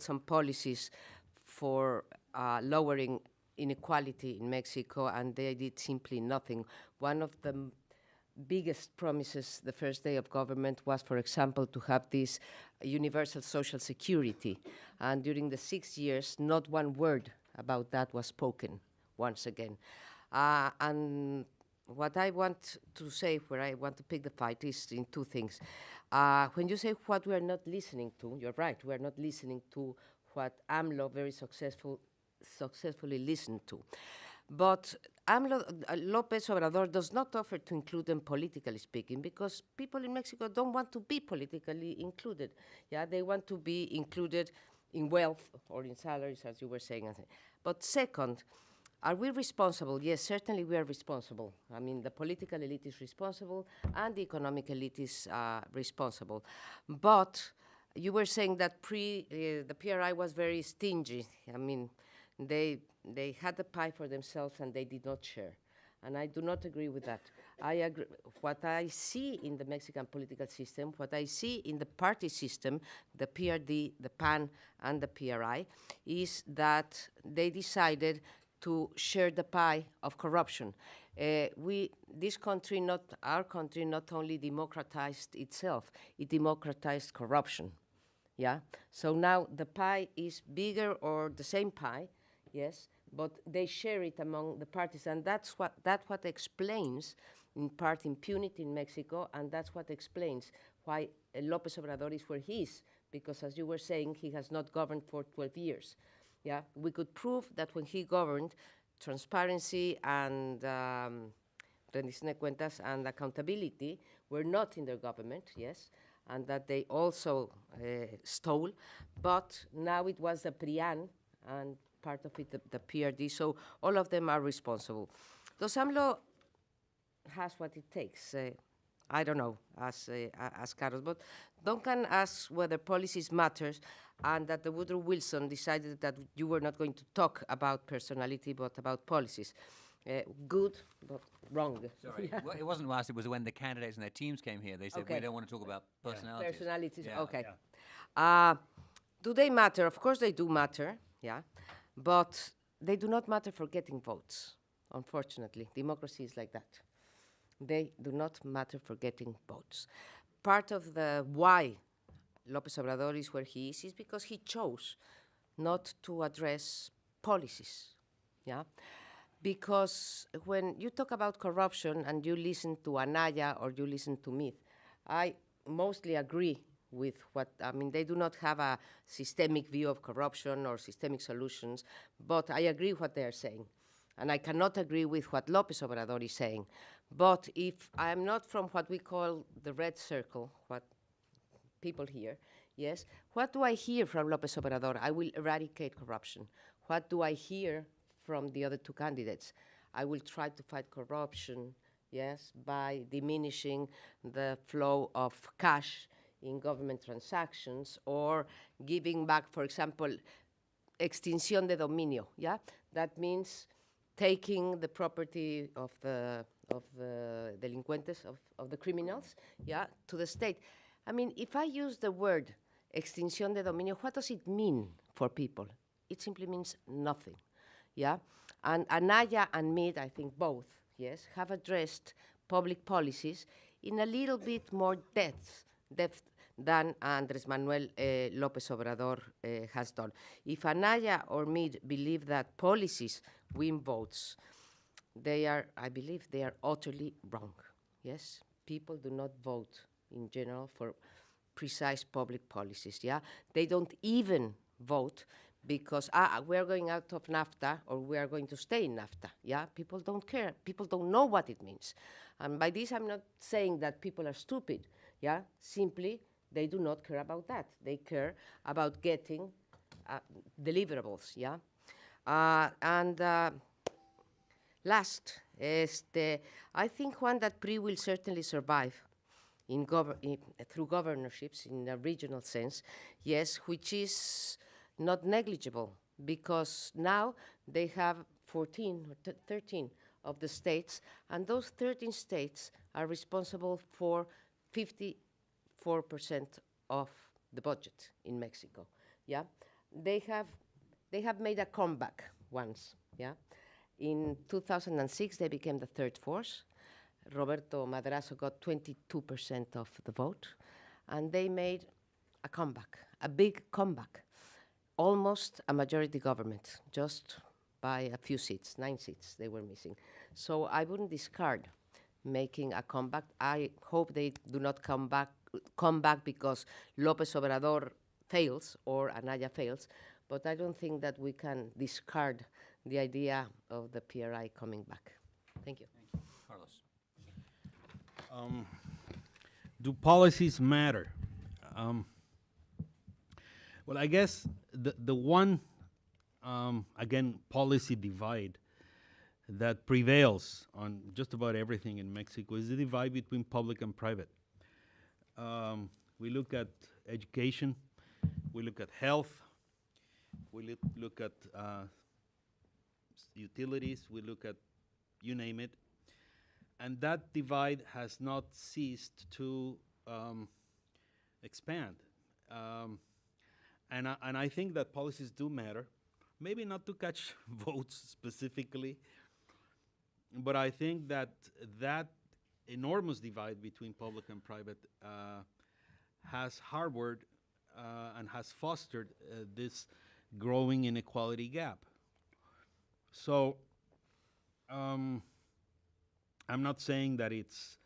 some policies for lowering inequality in Mexico, and they did simply nothing. One of the biggest promises the first day of government was, for example, to have this universal social security. And during the 6 years, not one word about that was spoken once again. And what I want to say, where I want to pick the fight, is in two things. When you say what we are not listening to, you're right, we are not listening to what AMLO very successfully listened to. But AMLO, Lopez Obrador does not offer to include them politically speaking, because people in Mexico don't want to be politically included. Yeah, they want to be included in wealth or in salaries, as you were saying. But second, are we responsible? Yes, certainly we are responsible. I mean, the political elite is responsible and the economic elite is responsible. But you were saying that the PRI was very stingy. I mean, they had the pie for themselves and they did not share. And I do not agree with that. I agree. What I see in the Mexican political system, what I see in the party system, the PRD, the PAN, and the PRI, is that they decided to share the pie of corruption. This country, not our country, not only democratized itself, it democratized corruption. Yeah. So now the pie is bigger or the same pie, yes, but they share it among the parties, and that's what explains, in part, impunity in Mexico, and that's what explains why Lopez Obrador is where he is, because, as you were saying, he has not governed for 12 years. Yeah, we could prove that when he governed, transparency and rendición de cuentas and accountability were not in their government, yes, and that they also stole, but now it was the PRIAN and part of it the PRD, so all of them are responsible. Does AMLO has what it takes? I don't know, as Carlos, but Duncan asks whether policies matters, and that the Woodrow Wilson decided that you were not going to talk about personality, but about policies. Good, but wrong. Sorry, well, it wasn't us, it was when the candidates and their teams came here. They said, Okay. we don't want to talk about personalities. Personalities, Yeah. okay. Do they matter? Of course they do matter, yeah, but they do not matter for getting votes, unfortunately. Democracy is like that. They do not matter for getting votes. Part of the why Lopez Obrador is where he is because he chose not to address policies, yeah? Because when you talk about corruption and you listen to Anaya or you listen to me, I mostly agree with what, I mean, they do not have a systemic view of corruption or systemic solutions, but I agree what they are saying. And I cannot agree with what Lopez Obrador is saying. But if I'm not from what we call the red circle, what people hear, yes, what do I hear from Lopez Obrador? I will eradicate corruption. What do I hear from the other two candidates? I will try to fight corruption, yes, by diminishing the flow of cash in government transactions or giving back, for example, extinción de dominio, yeah? That means taking the property of the delincuentes, of the criminals, yeah, to the state. I mean, if I use the word extinción de dominio, what does it mean for people? It simply means nothing, yeah? And Anaya and Meade, I think both, yes, have addressed public policies in a little bit more depth than Andrés Manuel López Obrador has done. If Anaya or Meade believe that policies win votes, they are, I believe, they are utterly wrong. Yes, people do not vote in general for precise public policies. Yeah, they don't even vote because we're going out of NAFTA or we are going to stay in NAFTA. Yeah, people don't care. People don't know what it means. And by this, I'm not saying that people are stupid. Yeah, simply they do not care about that. They care about getting deliverables. Yeah, last, I think one that PRI will certainly survive through governorships in a regional sense, yes, which is not negligible because now they have 14 or 13 of the states, and those 13 states are responsible for 54% of the budget in Mexico. Yeah, they have made a comeback once. Yeah. In 2006, they became the third force. Roberto Madrazo got 22% of the vote, and they made a comeback, a big comeback. almost a majority government, just by a few seats, 9 seats they were missing. So I wouldn't discard making a comeback. I hope they do not come back because Lopez Obrador fails or Anaya fails, but I don't think that we can discard the idea of the PRI coming back. Thank you. Carlos. Do policies matter? Well, I guess the one, again, policy divide that prevails on just about everything in Mexico is the divide between public and private. We look at education, we look at health, we look at utilities, we look at you name it, and that divide has not ceased to expand. And I think that policies do matter, maybe not to catch votes specifically, but I think that that enormous divide between public and private has harbored and has fostered this growing inequality gap. So I'm not saying that it's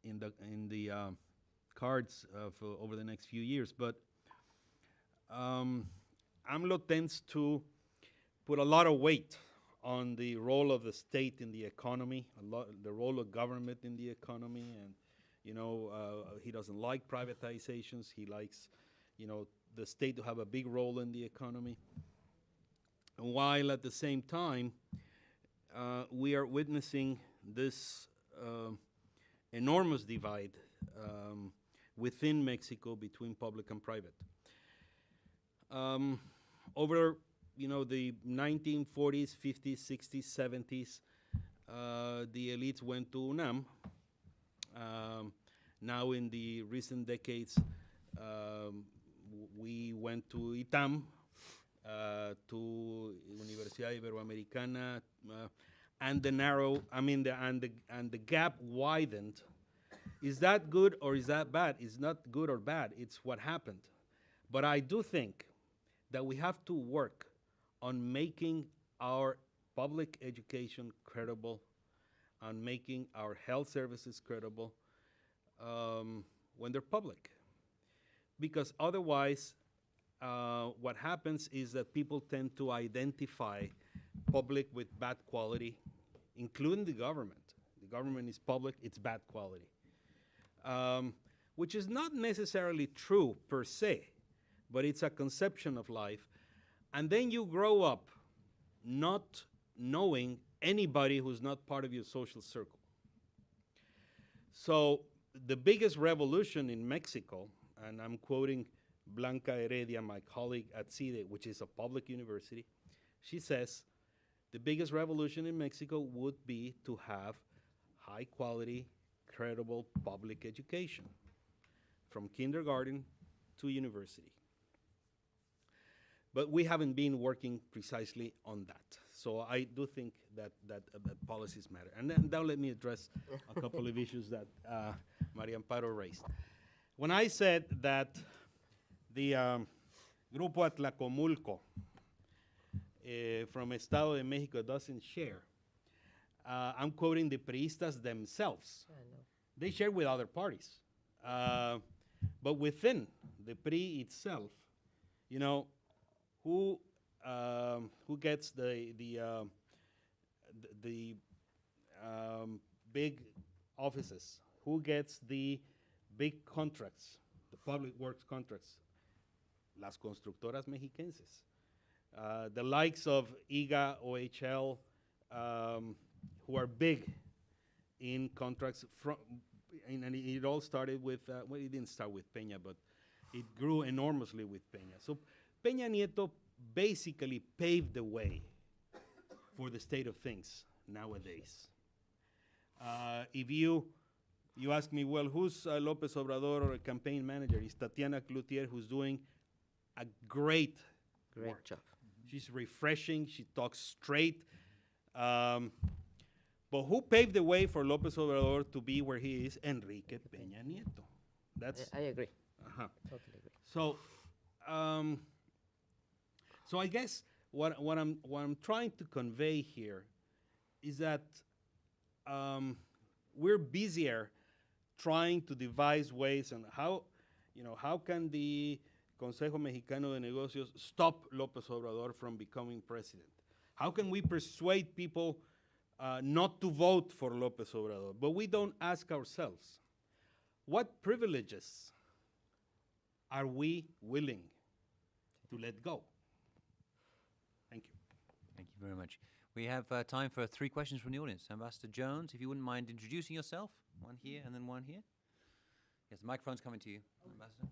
in the cards for over the next few years, but AMLO tends to put a lot of weight on the role of the state in the economy, the role of government in the economy, and he doesn't like privatizations. He likes, the state to have a big role in the economy. While at the same time, we are witnessing this enormous divide within Mexico between public and private. Over the 1940s, 50s, 60s, 70s, the elites went to UNAM. Now in the recent decades, we went to ITAM, to Universidad Iberoamericana, and the gap widened. Is that good or is that bad? It's not good or bad. It's what happened. But I do think that we have to work on making our public education credible, on making our health services credible when they're public. Because otherwise, what happens is that people tend to identify public with bad quality, including the government. The government is public, it's bad quality. Which is not necessarily true per se, but it's a conception of life. And then you grow up not knowing anybody who's not part of your social circle. So the biggest revolution in Mexico, and I'm quoting Blanca Heredia, my colleague at CIDE, which is a public university, she says, the biggest revolution in Mexico would be to have high quality, credible public education from kindergarten to university. But we haven't been working precisely on that. So I do think that policies matter. And then now let me address a couple of issues that Maria Amparo raised. When I said that the Grupo Atlacomulco from Estado de Mexico doesn't share, I'm quoting the priistas themselves. They share with other parties. But within the PRI itself, who gets the big offices? Who gets the big contracts, the public works contracts? Las constructoras mexiquenses. The likes of IGA, OHL, who are big in contracts and it all started with, well, it didn't start with Peña, but it grew enormously with Peña. So Peña Nieto basically paved the way for the state of things nowadays. If you ask me, well, who's Lopez Obrador or a campaign manager? It's Tatiana Cloutier, who's doing a great work. Job. She's refreshing, she talks straight. But who paved the way for Lopez Obrador to be where he is? Enrique Peña Nieto. That's I agree. uh-huh. Totally agree. So So I guess what I'm trying to convey here is that we're busier trying to devise ways on how can the Consejo Mexicano de Negocios stop Lopez Obrador from becoming president? How can we persuade people not to vote for Lopez Obrador? But we don't ask ourselves, what privileges are we willing to let go? Thank you. Thank you very much. We have time for 3 questions from the audience. Ambassador Jones, if you wouldn't mind introducing yourself. One here and then one here. Yes, the microphone's coming to you, Ambassador.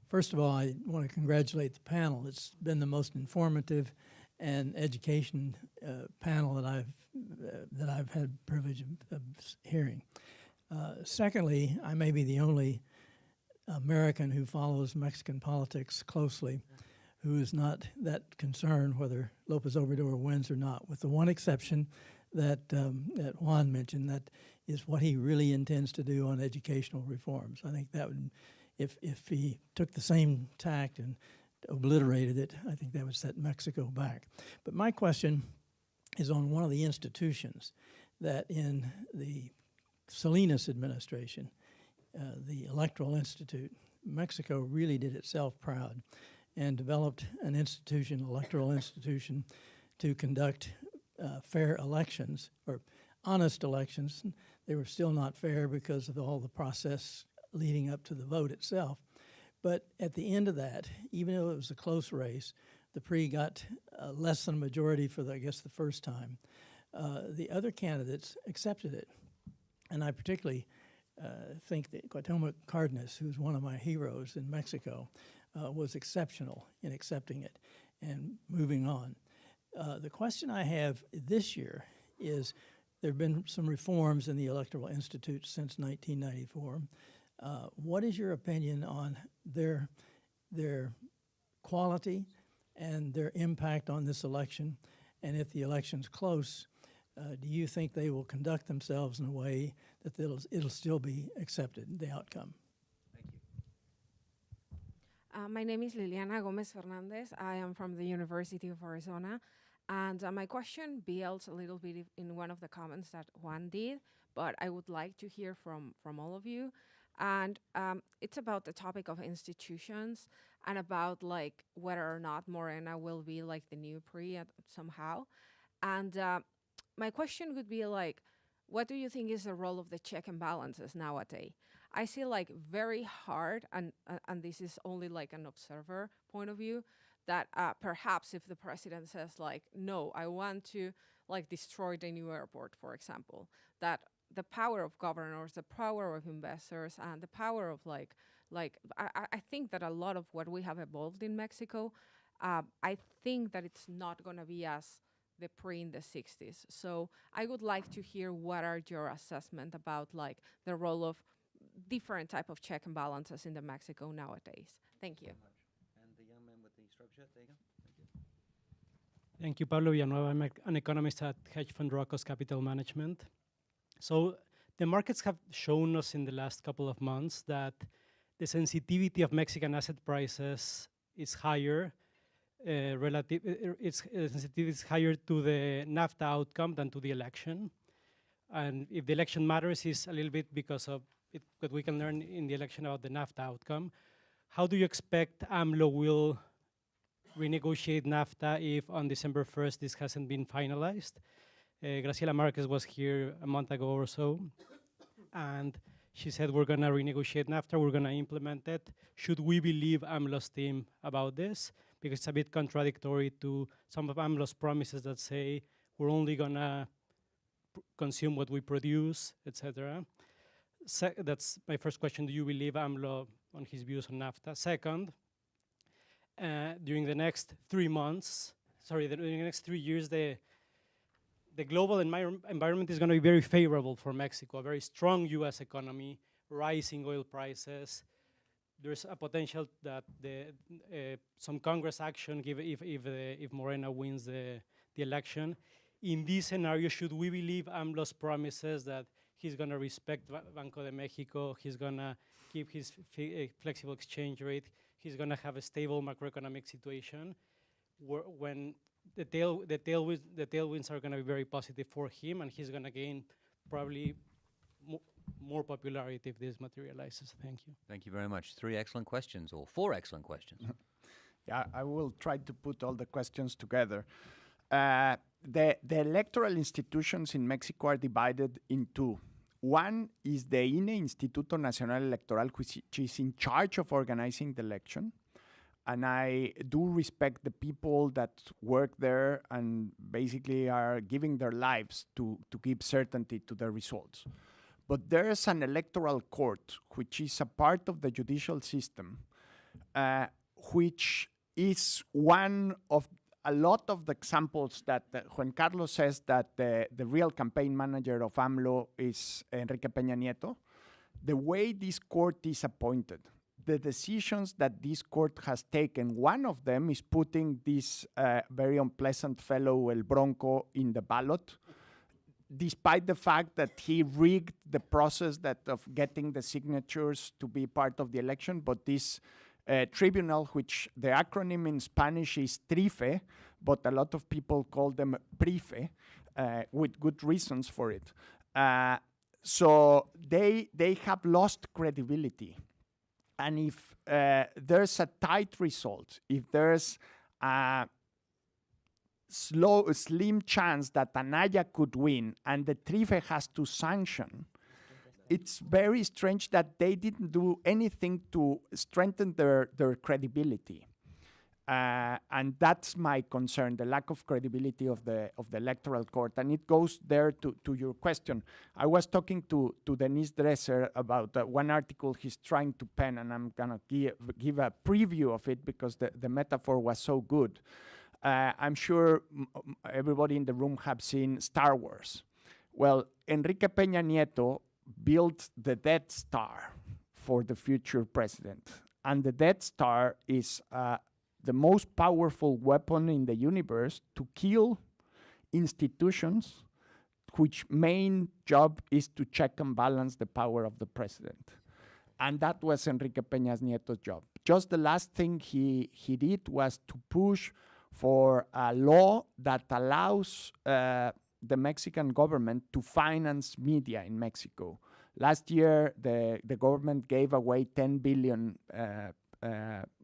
First of all, I want to congratulate the panel. It's been the most informative and education panel that I've had the privilege of hearing. Secondly, I may be the only American who follows Mexican politics closely who is not that concerned whether Lopez Obrador wins or not, with the one exception that Juan mentioned, that is what he really intends to do on educational reforms. I think that would, if he took the same tact and obliterated it, I think that would set Mexico back. But my question is on one of the institutions that in the Salinas administration, the Electoral Institute, Mexico really did itself proud and developed an institution, electoral institution, to conduct fair elections, or honest elections. They were still not fair because of all the process leading up to the vote itself. But at the end of that, even though it was a close race, the PRI got less than a majority for, I guess, the first time. The other candidates accepted it. And I particularly think that Cuauhtemoc Cárdenas, who's one of my heroes in Mexico, was exceptional in accepting it and moving on. The question I have this year is, there have been some reforms in the Electoral Institute since 1994. What is your opinion on their quality and their impact on this election? And if the election's close, do you think they will conduct themselves in a way that it'll still be accepted, the outcome? Thank you. My name is Liliana Gomez Fernandez. I am from the University of Arizona. And my question builds a little bit in one of the comments that Juan did, but I would like to hear from all of you. And it's about the topic of institutions and about like whether or not Morena will be like the new PRI somehow. And my question would be like, what do you think is the role of the check and balances nowadays? I see like very hard, and this is only like an observer point of view, that perhaps if the president says like, no, I want to like destroy the new airport, for example, that the power of governors, the power of investors, and the power of I think that a lot of what we have evolved in Mexico, I think that it's not going to be as the PRI in the 60s. So I would like to hear what are your assessment about like the role of different type of check and balances in the Mexico nowadays. Thank you. And the young man with the striped shirt, there you go. Thank you. Thank you, Pablo Villanueva. I'm an economist at hedge fund Rocos Capital Management. So the markets have shown us in the last couple of months that the sensitivity of Mexican asset prices is higher. Its sensitivity is higher to the NAFTA outcome than to the election. And if the election matters, is a little bit because of what we can learn in the election about the NAFTA outcome. How do you expect AMLO will renegotiate NAFTA if on December 1st this hasn't been finalized? Graciela Marquez was here a month ago or so, and she said we're going to renegotiate NAFTA, we're going to implement it. Should we believe AMLO's team about this? Because it's a bit contradictory to some of AMLO's promises that say we're only going to consume what we produce, etc. That's my first question. Do you believe AMLO on his views on NAFTA? Second, during the next 3 months, during the next 3 years, the global environment is going to be very favorable for Mexico, a very strong US economy, rising oil prices. There's a potential that some Congress action, if Morena wins the election. In this scenario, should we believe AMLO's promises that he's going to respect Banco de Mexico, he's going to keep his flexible exchange rate, he's going to have a stable macroeconomic situation, when the tailwinds are going to be very positive for him, and he's going to gain probably more popularity if this materializes. Thank you. Thank you very much. 3 excellent questions, or 4 excellent questions. Yeah, I will try to put all the questions together. The electoral institutions in Mexico are divided in 2. One is the INE, Instituto Nacional Electoral, which is in charge of organizing the election. And I do respect the people that work there and basically are giving their lives to give certainty to the results. But there's an electoral court, which is a part of the judicial system, which is one of a lot of the examples that when Carlos says that the real campaign manager of AMLO is Enrique Peña Nieto, the way this court is appointed, the decisions that this court has taken, one of them is putting this very unpleasant fellow El Bronco in the ballot, despite the fact that he rigged the process of getting the signatures to be part of the election. But this tribunal, which the acronym in Spanish is TRIFE, but a lot of people call them PRIFE, with good reasons for it. So they have lost credibility. And if there's a tight result, if there's a slim chance that Anaya could win and the TRIFE has to sanction, it's very strange that they didn't do anything to strengthen their credibility. And that's my concern, the lack of credibility of the electoral court. And it goes there to your question. I was talking to Denise Dresser about one article he's trying to pen, and I'm going to give a preview of it because the metaphor was so good. I'm sure everybody in the room have seen Star Wars. Well, Enrique Peña Nieto built the Death Star for the future president. And the Death Star is the most powerful weapon in the universe to kill institutions which main job is to check and balance the power of the president. And that was Enrique Peña Nieto's job. Just the last thing he did was to push for a law that allows the Mexican government to finance media in Mexico. Last year, the government gave away 10 billion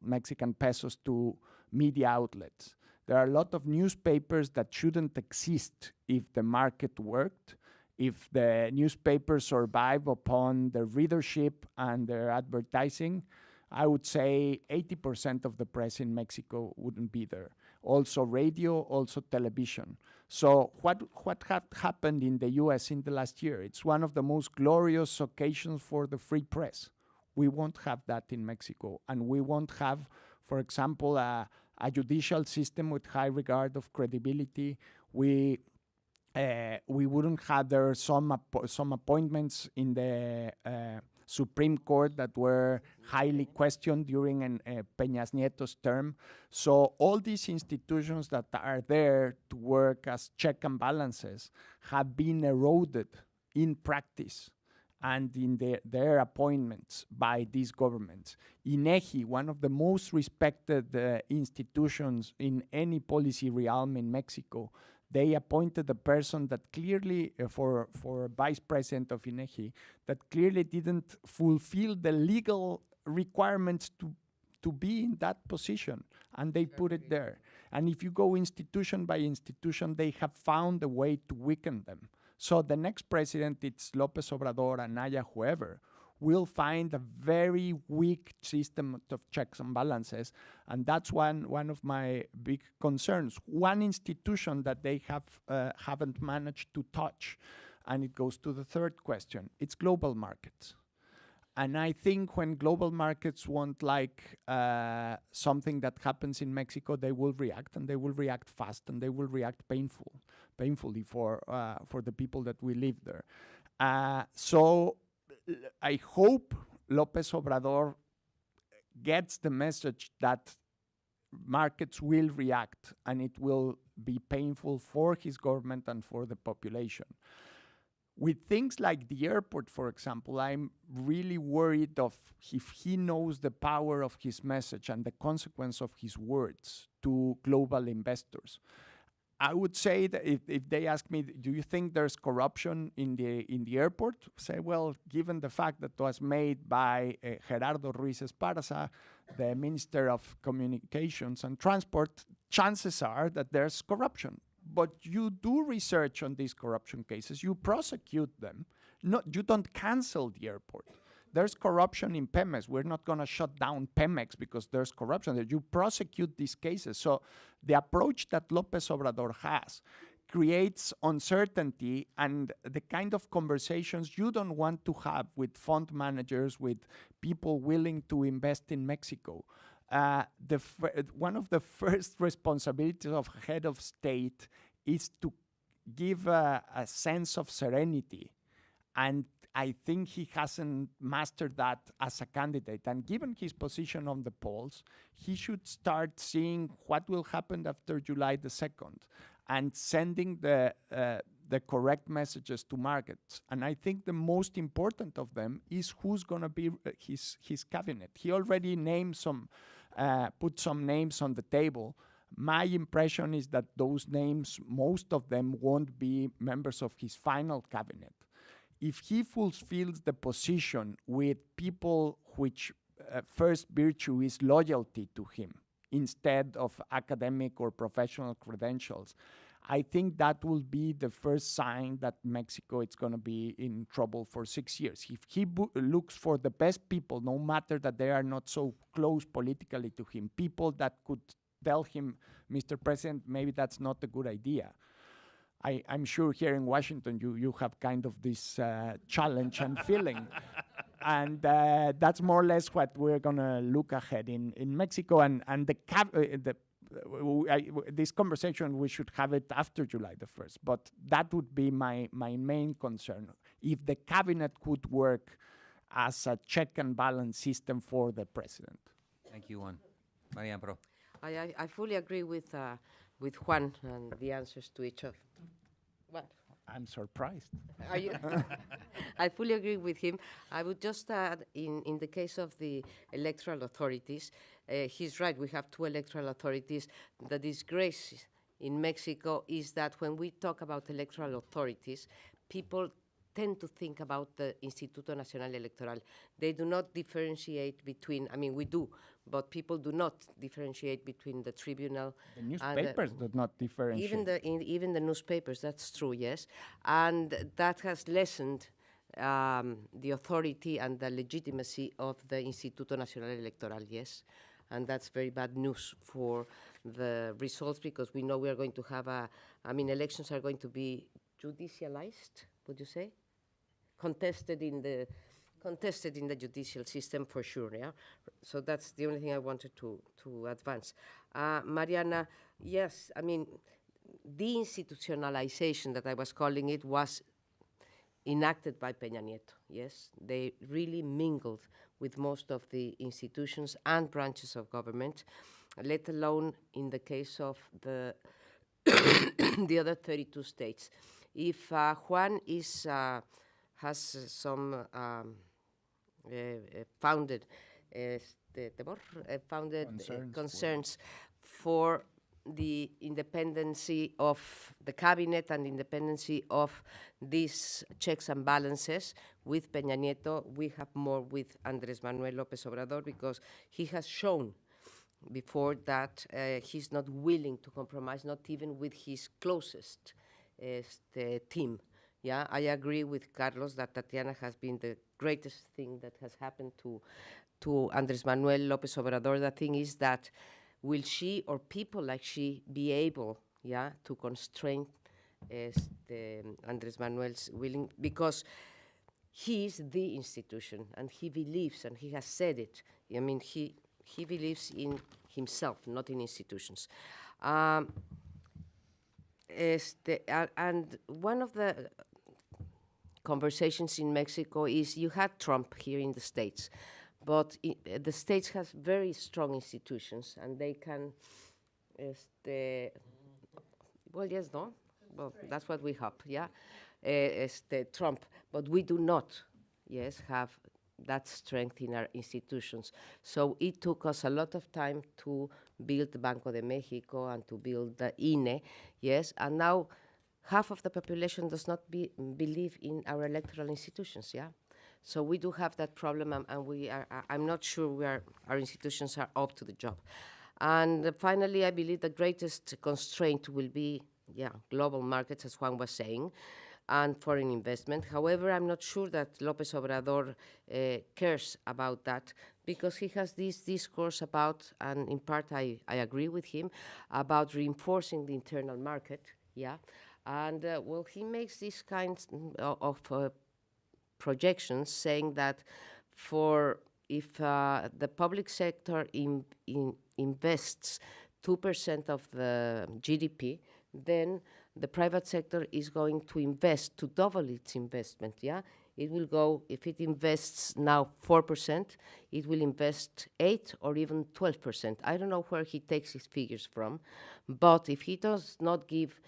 Mexican pesos to media outlets. There are a lot of newspapers that shouldn't exist if the market worked, if the newspapers survive upon their readership and their advertising. I would say 80% of the press in Mexico wouldn't be there. Also radio, also television. So what happened in the US in the last year? It's one of the most glorious occasions for the free press. We won't have that in Mexico. And we won't have, for example, a judicial system with high regard of credibility. We wouldn't have there some appointments in the Supreme Court that were highly questioned during Peña Nieto's term. So all these institutions that are there to work as check and balances have been eroded in practice and in their appointments by these governments. INEGI, one of the most respected institutions in any policy realm in Mexico, they appointed a person that clearly, for vice president of INEGI, that clearly didn't fulfill the legal requirements to be in that position, and they put it there. And if you go institution by institution, they have found a way to weaken them. So the next president, it's Lopez Obrador, Anaya, whoever, will find a very weak system of checks and balances. And that's one of my big concerns. One institution that they haven't managed to touch, and it goes to the third question, it's global markets. And I think when global markets won't like something that happens in Mexico, they will react, and they will react fast, and they will react painfully for the people that we live there. So I hope Lopez Obrador gets the message that markets will react, and it will be painful for his government and for the population. With things like the airport, for example, I'm really worried of if he knows the power of his message and the consequence of his words to global investors. I would say that if they ask me, do you think there's corruption in the airport? Say, well, given the fact that it was made by Gerardo Ruiz Esparza, the Minister of Communications and Transport, chances are that there's corruption. But you do research on these corruption cases, you prosecute them, you don't cancel the airport. There's corruption in Pemex. We're not going to shut down Pemex because there's corruption there. You prosecute these cases. So the approach that Lopez Obrador has creates uncertainty and the kind of conversations you don't want to have with fund managers, with people willing to invest in Mexico. One of the first responsibilities of head of state is to give a sense of serenity. And I think he hasn't mastered that as a candidate. And given his position on the polls, he should start seeing what will happen after July the 2nd and sending the correct messages to markets. And I think the most important of them is who's going to be his cabinet. He already named put some names on the table. My impression is that those names, most of them won't be members of his final cabinet. If he fulfills the position with people which first virtue is loyalty to him instead of academic or professional credentials, I think that will be the first sign that Mexico is going to be in trouble for 6 years. If he looks for the best people, no matter that they are not so close politically to him, people that could tell him, Mr. President, maybe that's not a good idea. I'm sure here in Washington you have kind of this challenge and feeling. And that's more or less what we're going to look ahead in Mexico. And this conversation, we should have it after July the 1st. But that would be my main concern. If the cabinet could work as a check and balance system for the president. Thank you, Juan. Marian Pro. I fully agree with Juan and the answers to each of. What? I'm surprised. Are you? I fully agree with him. I would just add, in the case of the electoral authorities, he's right, we have two electoral authorities. The disgrace in Mexico is that when we talk about electoral authorities, people tend to think about the Instituto Nacional Electoral. They do not differentiate between, I mean, we do, but people do not differentiate between the tribunal. The newspapers do not differentiate. Even the newspapers, that's true, yes. And that has lessened the authority and the legitimacy of the Instituto Nacional Electoral, yes. And that's very bad news for the results because we know we are going to have elections are going to be judicialized, would you say? Contested in the judicial system for sure, yeah? So that's the only thing I wanted to advance. Mariana, yes, I mean, deinstitutionalization that I was calling it was enacted by Peña Nieto, yes? They really mingled with most of the institutions and branches of government, let alone in the case of the the other 32 states. If Juan has some founded concerns for the independency of the cabinet and independency of these checks and balances with Peña Nieto, we have more with Andrés Manuel López Obrador because he has shown before that he's not willing to compromise, not even with his closest team. Yeah, I agree with Carlos that Tatiana has been the greatest thing that has happened to Andrés Manuel López Obrador. The thing is that will she or people like she be able, yeah, to constrain Andrés Manuel's willing, because he is the institution and he believes, and he has said it. I mean, he believes in himself, not in institutions. And one of the conversations in Mexico is you had Trump here in the States, but the States has very strong institutions and they can, well, yes, no? Well, that's what we hope, yeah? Trump, but we do not, yes, have that strength in our institutions. So it took us a lot of time to build Banco de Mexico and to build the INE, yes, and now half of the population does not believe in our electoral institutions, yeah? So we do have that problem, and we are, I'm not sure our institutions are up to the job. And finally, I believe the greatest constraint will be, yeah, global markets, as Juan was saying, and foreign investment. However, I'm not sure that Lopez Obrador cares about that, because he has this discourse about, and in part I agree with him, about reinforcing the internal market, yeah? And well, he makes these kinds of projections saying that if the public sector invests 2% of the GDP, then the private sector is going to invest to double its investment, yeah? It will go, if it invests now 4%, it will invest 8 or even 12%. I don't know where he takes his figures from, but if he does not give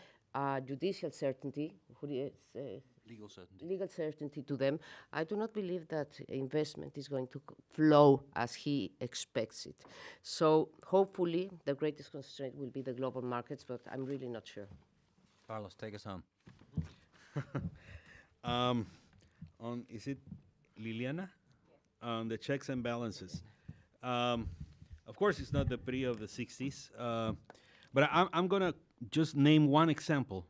judicial certainty, legal certainty to them, I do not believe that investment is going to flow as he expects it. So hopefully the greatest constraint will be the global markets, but I'm really not sure. Carlos, take us home. Is it Liliana? On the checks and balances. Of course, it's not the PRI of the 60s, but I'm going to just name one example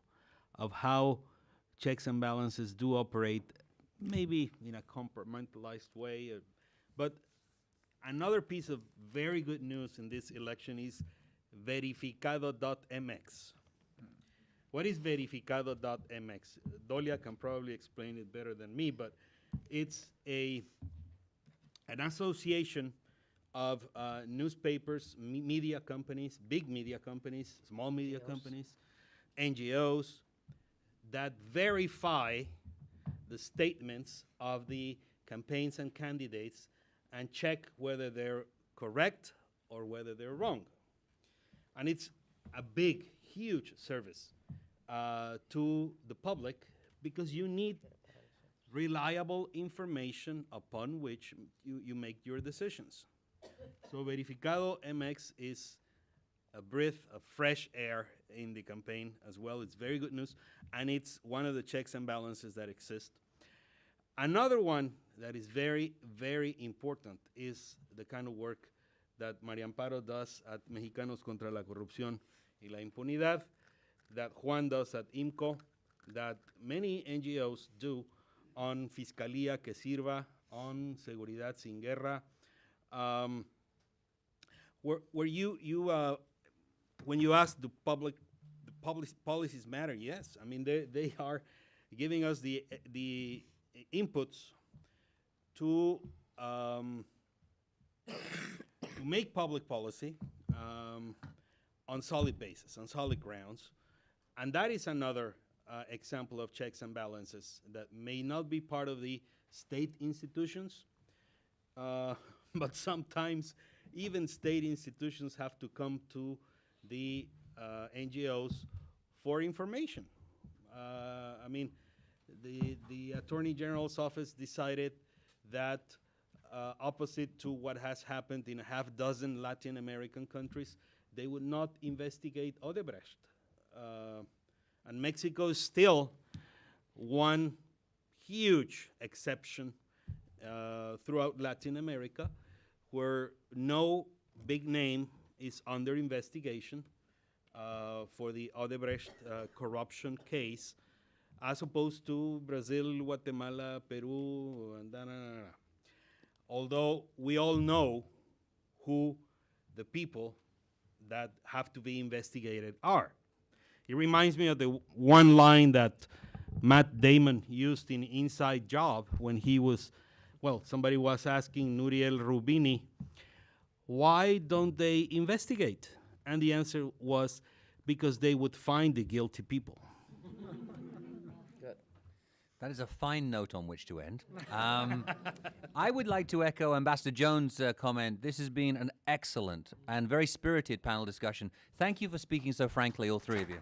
of how checks and balances do operate, maybe in a compartmentalized way. But another piece of very good news in this election is verificado.mx. What is verificado.mx? Dolia can probably explain it better than me, but it's an association of newspapers, media companies, big media companies, small media companies, NGOs, that verify the statements of the campaigns and candidates and check whether they're correct or whether they're wrong. And it's a big, huge service to the public, because you need reliable information upon which you make your decisions. So Verificado MX is a breath of fresh air in the campaign as well. It's very good news, and it's one of the checks and balances that exist. Another one that is very, very important is the kind of work that María Amparo does at Mexicanos contra la Corrupción y la Impunidad, that Juan does at IMCO, that many NGOs do on Fiscalía que Sirva, on Seguridad Sin Guerra, where you when you ask the policies matter, yes. I mean, they are giving us the inputs to make public policy on solid basis, on solid grounds. And that is another example of checks and balances that may not be part of the state institutions, but sometimes even state institutions have to come to the NGOs for information. I mean, the Attorney General's office decided that opposite to what has happened in a half dozen Latin American countries, they would not investigate Odebrecht. And Mexico is still one huge exception throughout Latin America, where no big name is under investigation for the Odebrecht corruption case, as opposed to Brazil, Guatemala, Peru, and although we all know who the people that have to be investigated are. It reminds me of the one line that Matt Damon used in Inside Job when he was, well, somebody was asking Nuriel Rubini, why don't they investigate? And the answer was, because they would find the guilty people. That is a fine note on which to end. I would like to echo Ambassador Jones' comment. This has been an excellent and very spirited panel discussion. Thank you for speaking so frankly, all three of you.